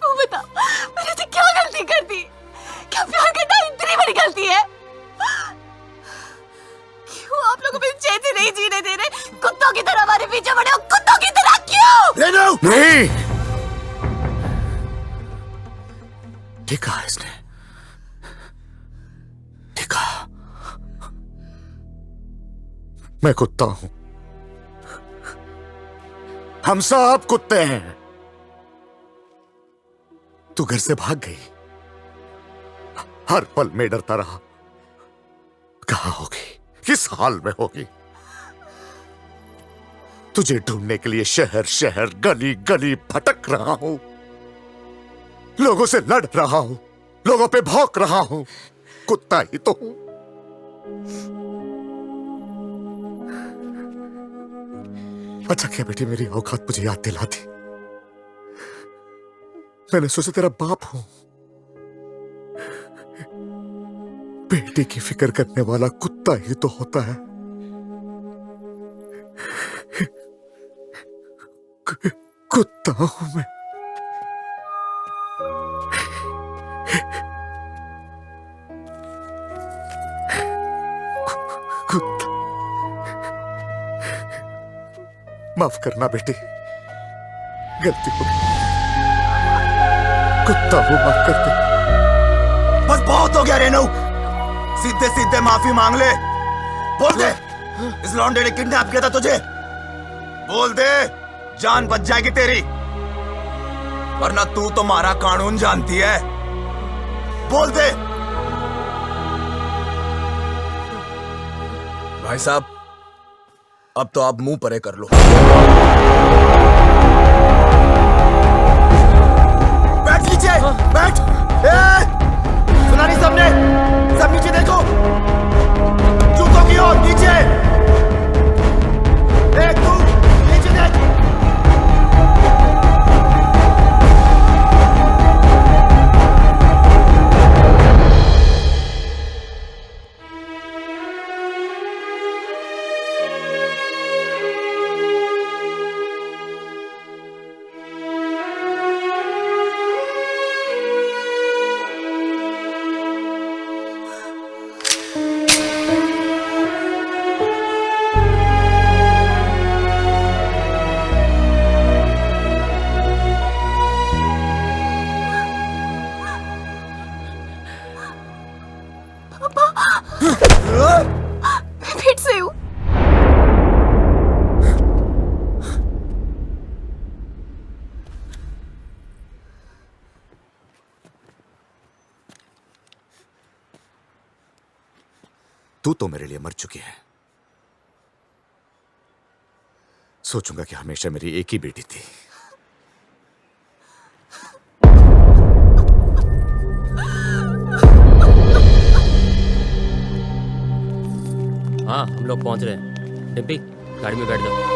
तू बता मैंने तो क्या गलती कर दी? क्या प्यार करना इतनी बड़ी गलती है? क्यों आप लोग अपनी चैन से नहीं जीने दे रहे? कुत्तों की तरह हमारे पीछे पड़े हो, कुत्तों की तरह क्यों? नहीं, ठीक कहा इसने, ठीक कहा। मैं कुत्ता हूं, हम सब कुत्ते हैं। तू घर से भाग गई, हर पल में डरता रहा, कहां होगी, किस हाल में होगी। तुझे ढूंढने के लिए शहर शहर गली गली भटक रहा हूं, लोगों से लड़ रहा हूं, लोगों पे भौंक रहा हूं, कुत्ता ही तो हूं। अच्छा क्या बेटी मेरी औकात मुझे याद दिला दी। मैंने सोचा तेरा बाप हूं, बेटी की फिक्र करने वाला कुत्ता ही तो होता है। कुत्ता हूं मैं। कुत्ता। माफ करना बेटी, गलती हो गई, कुत्ता हूं, माफ कर दे। बस बहुत हो गया रेनू, सीधे सीधे माफी मांग ले। बोल दे इस लौंडे ने किडनैप किया था तुझे, बोल दे, जान बच जाएगी तेरी। वरना तू तो मारा कानून जानती है, बोल दे। भाई साहब अब तो आप मुंह परे कर लो। बैठ नीचे, बैठ। सुना नहीं सबने, सब नीचे देखो, जूतों की ओर नीचे। एक तू नीचे देख। मैं फिर से हूँ। तू तो मेरे लिए मर चुकी है। सोचूंगा कि हमेशा मेरी एक ही बेटी थी। हाँ हम लोग पहुंच रहे हैं। डिम्पी गाड़ी में बैठ जाओ।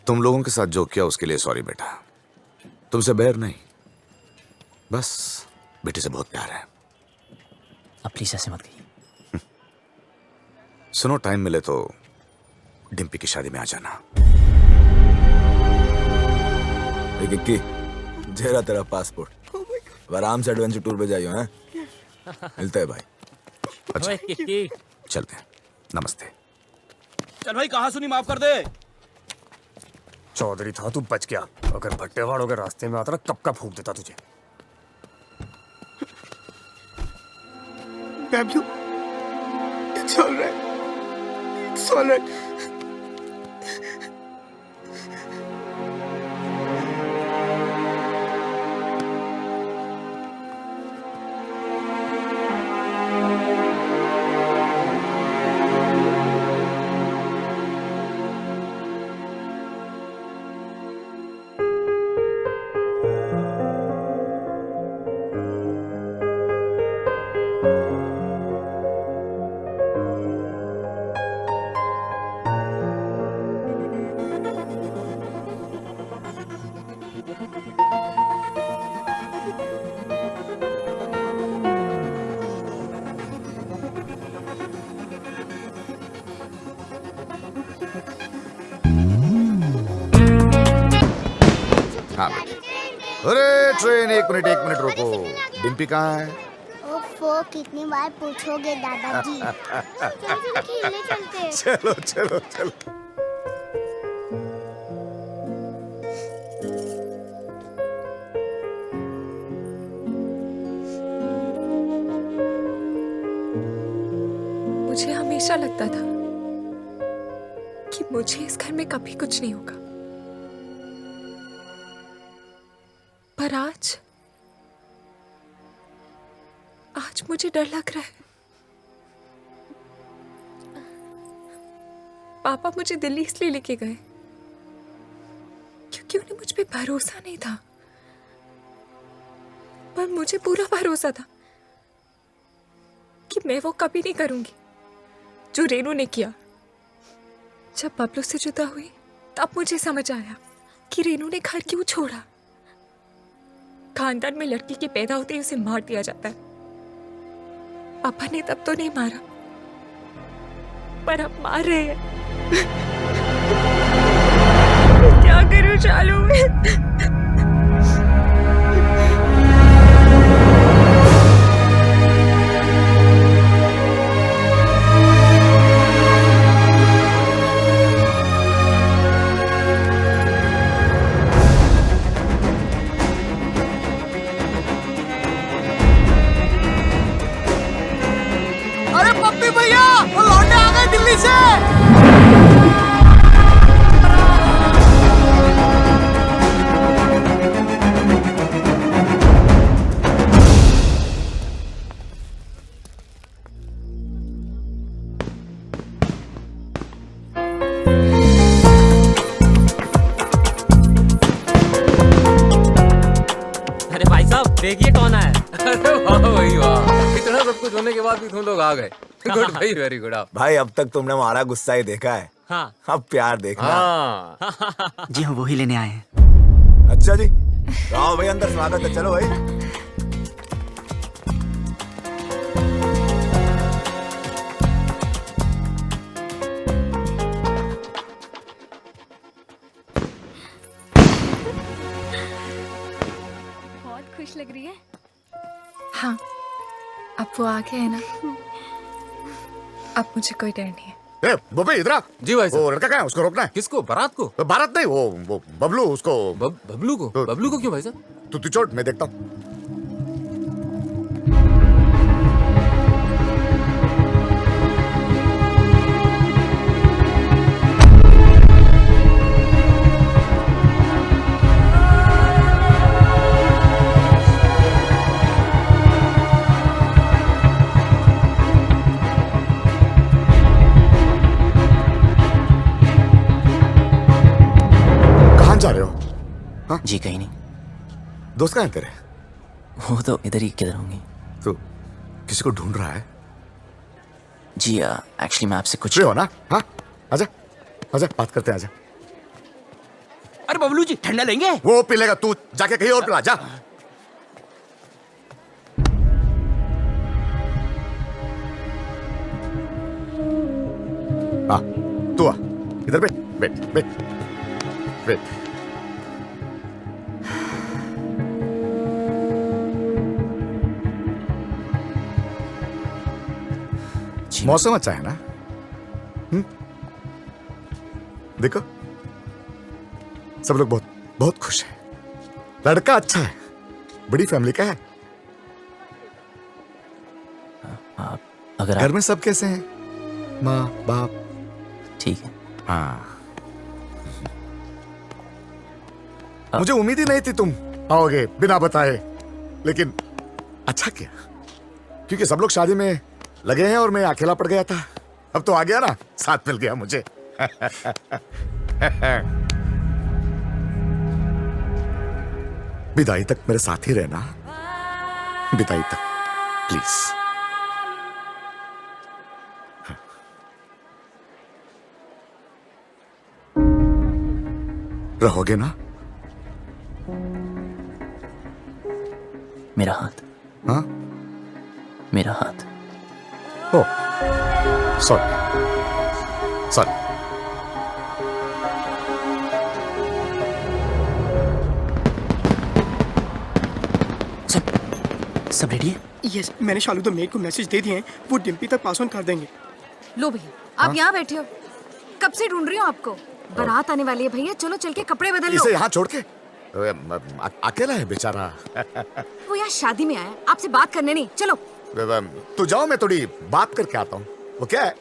तुम लोगों के साथ जो किया उसके लिए सॉरी बेटा। तुमसे बैर नहीं, बस बेटी से बहुत प्यार है। अब प्लीज ऐसे मत कहिए। सुनो, टाइम मिले तो डिम्पी की शादी में आ जाना। किक्की, जेरा तेरा पासपोर्ट, आराम से एडवेंचर टूर पे जाइयो हैं। मिलते हैं भाई। अच्छा किक्की, चलते हैं, नमस्ते। चल भाई, कहाँ सुनी, माफ कर दे। चौधरी था तू बच गया, अगर भट्टेवाड़ों के रास्ते में आता ना कब का फूंक देता तुझे। Bablu, it's all right. It's all right. Train, एक मिनट रुको। डिम्पी कहाँ है? ओफो, कितनी बार पूछोगे दादाजी। खेलने चलते हैं। चलो चलो चलो। मुझे हमेशा लगता था कि मुझे इस घर में कभी कुछ नहीं होगा, पर आज मुझे डर लग रहा है। पापा मुझे दिल्ली इसलिए लेके गए क्योंकि उन्हें मुझ पे भरोसा नहीं था, पर मुझे पूरा भरोसा था कि मैं वो कभी नहीं करूंगी जो रेनू ने किया। जब बबलू से जुदा हुई तब मुझे समझ आया कि रेनू ने घर क्यों छोड़ा। खानदान में लड़की के पैदा होते ही उसे मार दिया जाता है। पापा ने तब तो नहीं मारा, पर अब मार रहे हैं। क्या करूं चालू में? अरे पप्पी भैया, वो लौंडे आ गए दिल्ली से। अरे भाई साहब देखिए कौन है। अरे वाह भाई वाह, इतना सब कुछ होने के बाद भी तुम लोग आ गए। गुड भाई, वेरी गुड। आप भाई अब तक तुमने हमारा गुस्सा ही देखा है। हाँ। अब प्यार देखना। हाँ। जी हम वही लेने आए हैं। अच्छा जी, आओ भाई अंदर, स्वागत है। चलो भाई। बहुत खुश लग रही है। हाँ, अब वो आ गए है ना, अब मुझे कोई डर नहीं है। ए, बब्बी इधर आ। जी भाई साहब। वो लड़का कहाँ है? उसको रोकना है। किसको? बारात को? बारात नहीं, वो बबलू, उसको। बबलू को? बबलू को क्यों भाई साहब? तू चोट, मैं देखता हूँ। जा रहे हो? हाँ? जी कहीं नहीं। दोस्त कहाँ है तेरे? वो तो इधर ही किधर होंगे। तो किसी को ढूंढ रहा है? जी एक्चुअली मैं आपसे कुछ। फ्री हो ना? हाँ, आजा आजा, बात करते हैं, आजा। अरे बबलू जी ठंडा लेंगे? वो पी लेगा, तू जाके कहीं और पिला जा। हाँ, तू आ, इधर बैठ बैठ बैठ बैठ। मौसम अच्छा है ना? देखो सब लोग बहुत बहुत खुश हैं। लड़का अच्छा है, बड़ी फैमिली का है। अगर घर में सब कैसे हैं? माँ बाप? ठीक है। हाँ, मुझे उम्मीद ही नहीं थी तुम आओगे बिना बताए, लेकिन अच्छा किया, क्योंकि सब लोग शादी में लगे हैं और मैं अकेला पड़ गया था। अब तो आ गया ना, साथ मिल गया मुझे। विदाई तक मेरे साथ ही रहना, विदाई तक प्लीज। रहोगे ना? मेरा हाथ। हाँ, मेरा हाथ। ओ सॉरी सॉरी। सब रेडी है? यस, मैंने शालू द मेड को मैसेज दे दिए हैं, वो डिम्पी तक पास ऑन कर देंगे। लो भैया, आप यहाँ बैठे हो, कब से ढूंढ रही हूँ आपको। बारात आने वाली है भैया, चलो चल के कपड़े बदल लो। इसे यहाँ छोड़ के अकेला है बेचारा। वो यहाँ शादी में आया है, आपसे बात करने नहीं। चलो तू जाओ, मैं थोड़ी बात करके आता हूँ। वो क्या है?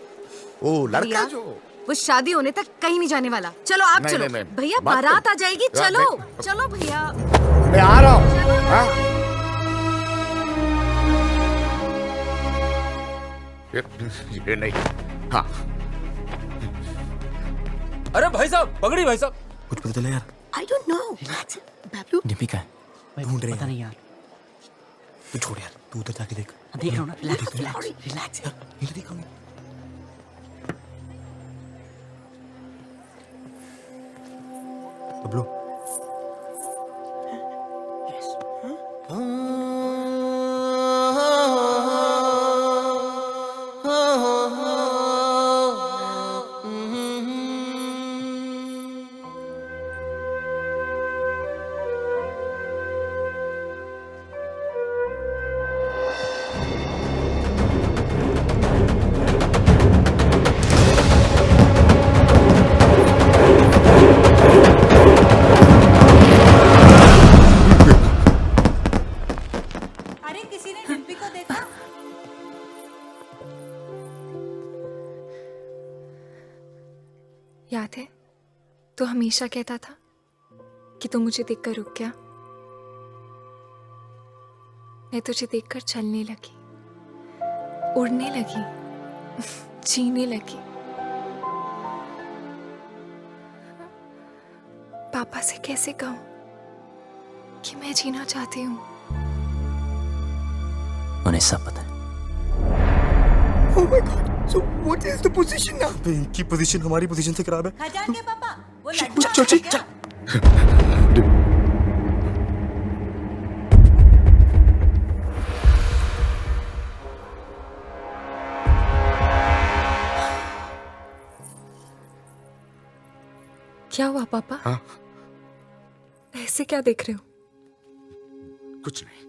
वो लड़का भैया, जो वो शादी होने तक कहीं नहीं जाने वाला। चलो आप नहीं, चलो नहीं, भैया, बात बारात कर- आ जाएगी। चलो चलो भैया, मैं आ रहा हूँ। हाँ? ये नहीं। हाँ अरे भाई साहब, पकड़ी भाई साहब। कुछ पता चला यार? I don't know. Bablu Dimpy का है, ढूंढ रहे हैं। पता नहीं यार। तू छोड़ यार, तू उधर जाके देख। देख रहा हूँ ना, रिलैक्स रिलैक्स यार, इधर देखो। बबलू अरे किसी ने डिम्पी को देखा? याद है, तो हमेशा कहता था कि तू मुझे देखकर रुक गया। मैं तुझे देखकर चलने लगी, उड़ने लगी, जीने लगी। पापा से कैसे कहूं कि मैं जीना चाहती हूँ। उन्हें सब पता है। Oh my God. So what is the position now? इनकी पोजीशन हमारी पोजीशन से खराब है। खजान के पापा, वो चल, लड़का चल, चल, है चल। क्या? क्या हुआ पापा? हाँ? ऐसे क्या देख रहे हो? कुछ नहीं।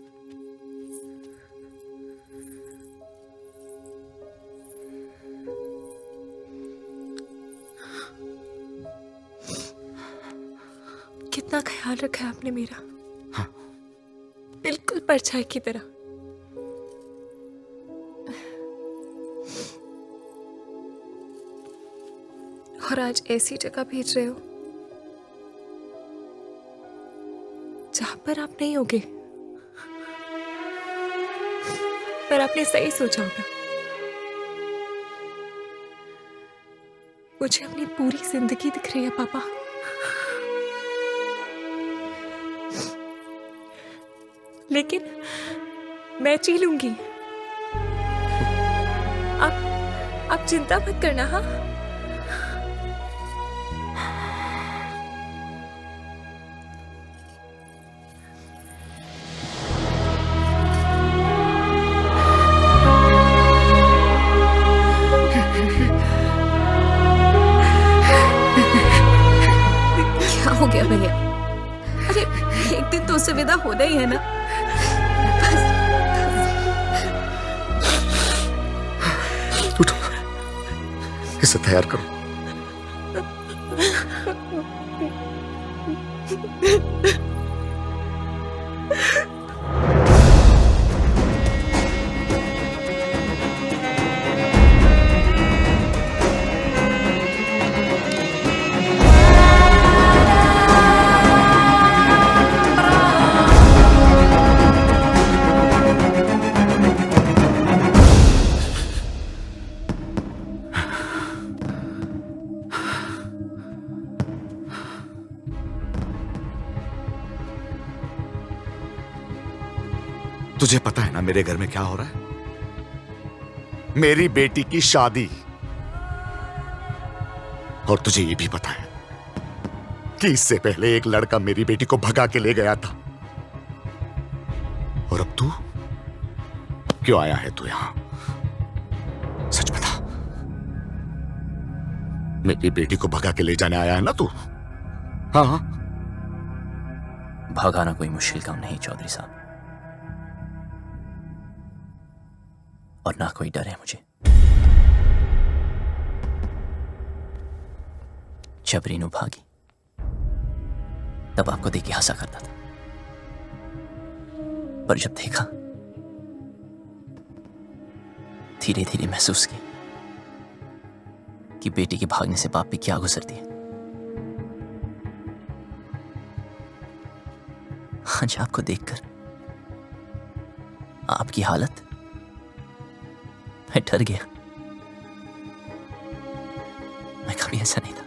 कितना ख्याल रखा है आपने मेरा। हाँ। बिल्कुल परछाई की तरह। और आज ऐसी जगह भेज रहे हो जहां पर आप नहीं होगे। पर आपने सही सोचा होगा। मुझे अपनी पूरी जिंदगी दिख रही है पापा। लेकिन मैं जी लूंगी। आप चिंता मत करना। हाँ, क्या हो गया भैया? अरे एक दिन तो उससे विदा होना ही है ना। उठो, इसे तैयार करो। तुझे पता है ना मेरे घर में क्या हो रहा है? मेरी बेटी की शादी। और तुझे ये भी पता है कि इससे पहले एक लड़का मेरी बेटी को भगा के ले गया था। और अब तू क्यों आया है तू यहां? सच बता, मेरी बेटी को भगा के ले जाने आया है ना तू? हाँ। भगाना कोई मुश्किल काम नहीं चौधरी साहब। और ना कोई डर है मुझे। जब रीनू भागी तब आपको देख के हंसा करता था, पर जब देखा धीरे धीरे महसूस किया कि बेटी के भागने से बाप पे क्या गुजरती है। आज आपको देखकर आपकी हालत, मैं डर गया। मैं कभी ऐसा नहीं था,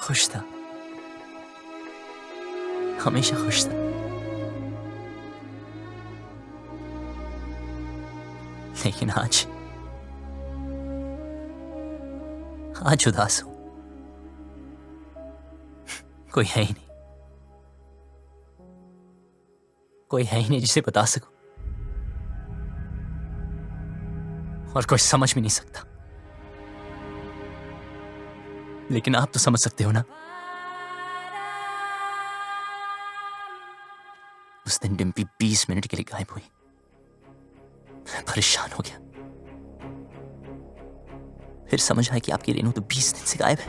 खुश था, हमेशा खुश था। लेकिन आज उदास हूं। कोई है ही नहीं, कोई है ही नहीं जिसे बता सकूं, और कोई समझ भी नहीं सकता। लेकिन आप तो समझ सकते हो ना। उस दिन डिम्पी 20 मिनट के लिए गायब हुई। मैं परेशान हो गया। फिर समझ आया कि आपकी रेनू तो 20 दिन से गायब है।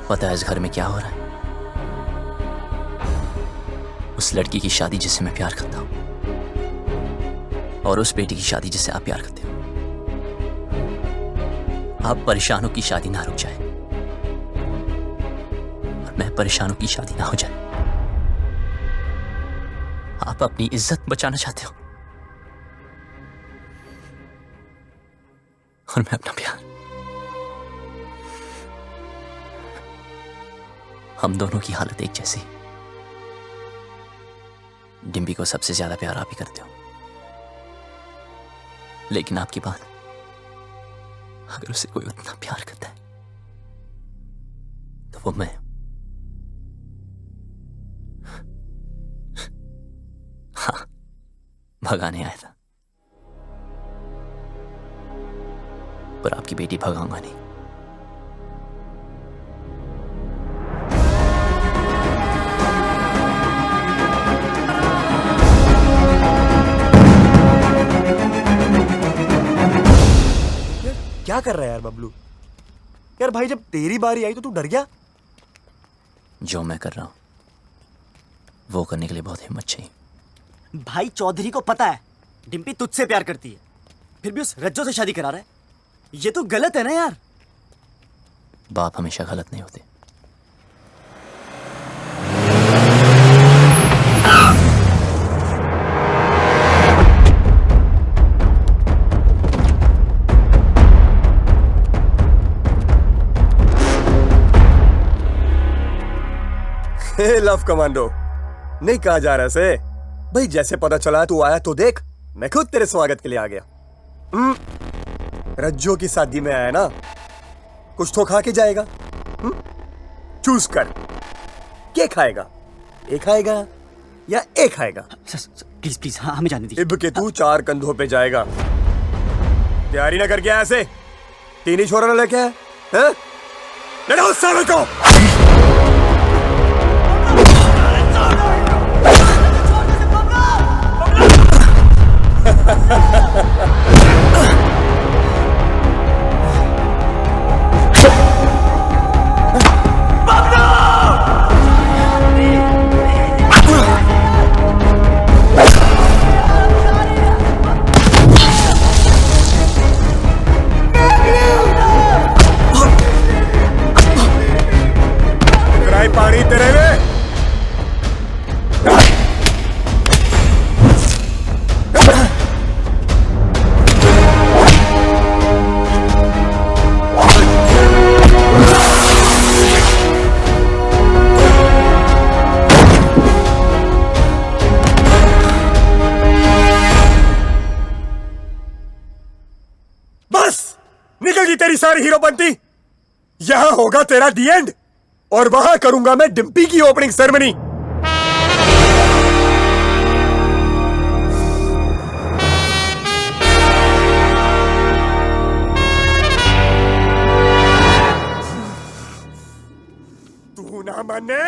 पता है इस घर में क्या हो रहा है? उस लड़की की शादी जिससे मैं प्यार करता हूं, और उस बेटी की शादी जिससे आप प्यार करते हो। आप परेशानों की शादी ना रुक जाए, और मैं परेशानों की शादी ना हो जाए। आप अपनी इज्जत बचाना चाहते हो, और मैं अपना प्यार। हम दोनों की हालत एक जैसी। डिम्पी को सबसे ज्यादा प्यार आप ही करते हो, लेकिन आपकी बात, अगर उसे कोई उतना प्यार करता है तो वो मैं। हाँ, भगाने आया था, पर आपकी बेटी भगाऊंगा नहीं। क्या कर रहा है यार बबलू? यार भाई, जब तेरी बारी आई तो तू डर गया? जो मैं कर रहा हूं वो करने के लिए बहुत हिम्मत चाहिए। भाई चौधरी को पता है डिम्पी तुझसे प्यार करती है, फिर भी उस रज्जो से शादी करा रहा है। ये तो गलत है ना यार। बाप हमेशा गलत नहीं होते। लव कमांडो नहीं कहा जा रहा से भाई। जैसे पता चला तू आया तो देख, मैं खुद तेरे स्वागत के लिए आ गया। रज्जो की शादी में आया ना, कुछ तो खा के जाएगा। चूज कर, क्या खाएगा? एक खाएगा या एक खाएगा? प्लीज प्लीज, हाँ हमें जाने दीजिए। इब के तू 4 कंधों पे जाएगा। तैयारी ना करके आया ऐसे? 3 ही छोरा ना लेके आया? लड़ाओ सालों को। पानी तेरे में। बस निकल गई तेरी सारी हीरो बनती। यहां होगा तेरा दी एंड, और वहां करूंगा मैं डिम्पी की ओपनिंग सेरेमनी। तू ना मैंने।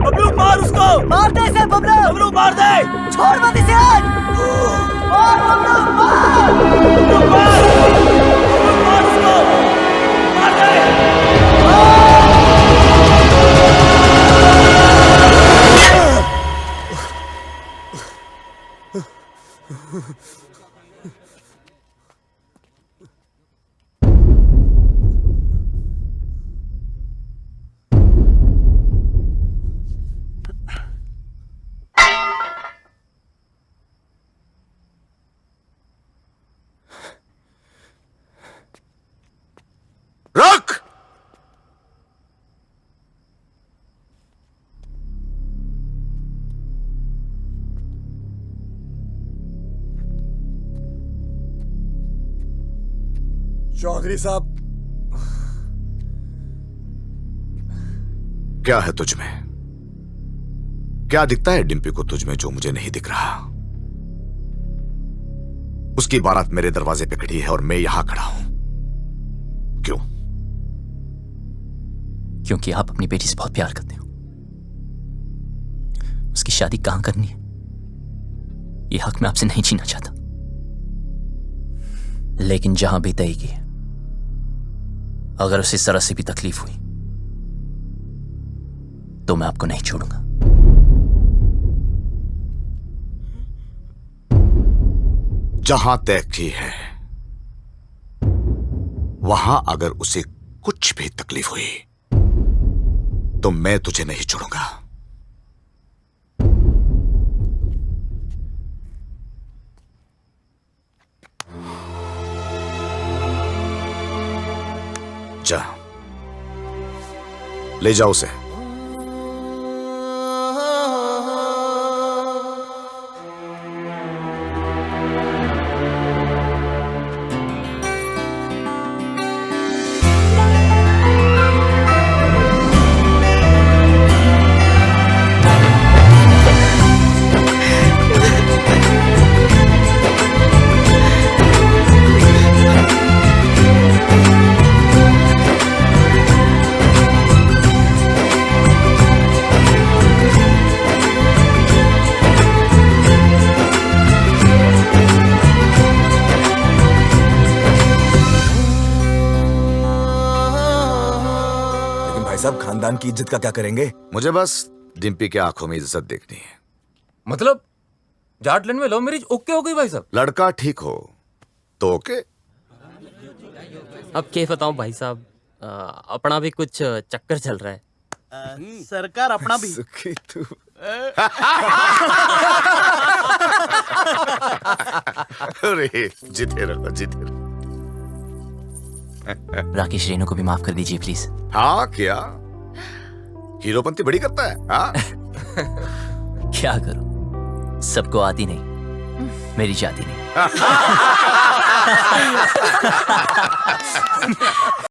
बबलू मार उसको, मार दे इसे बबलू। बबलू मार दे, छोड़ मत इसे आज। मार बबलू, मार। बबलू मार, बबलू मार उसको, मार दे। रुक! चौधरी साहब, क्या है तुझ में? क्या दिखता है डिम्पी को तुझ में जो मुझे नहीं दिख रहा? उसकी बारात मेरे दरवाजे पे खड़ी है और मैं यहां खड़ा हूं। क्यों? क्योंकि आप अपनी बेटी से बहुत प्यार करते हो। उसकी शादी कहां करनी है ये हक मैं आपसे नहीं छीनना चाहता, लेकिन जहां भी तय की, अगर उसे जरा सी भी तकलीफ हुई तो मैं आपको नहीं छोड़ूंगा। जहां तय की है वहां अगर उसे कुछ भी तकलीफ हुई तो मैं तुझे नहीं छोड़ूंगा। जा, ले जाओ उसे। सब खानदान की इज्जत का क्या करेंगे? मुझे बस डिम्पी की आंखों में इज्जत देखनी है। मतलब जाटलैंड में लव मैरिज ओके हो गई भाई साहब? लड़का ठीक हो तो ओके। अब क्या बताऊं भाई साहब, अपना भी कुछ चक्कर चल रहा है। सरकार अपना भी। अरे जीते रहो, जीते रहो। राकेश रेणु को भी माफ कर दीजिए प्लीज। हाँ क्या हीरोपंती बड़ी करता है? हाँ? क्या करूं, सबको आती नहीं, मेरी जाती नहीं।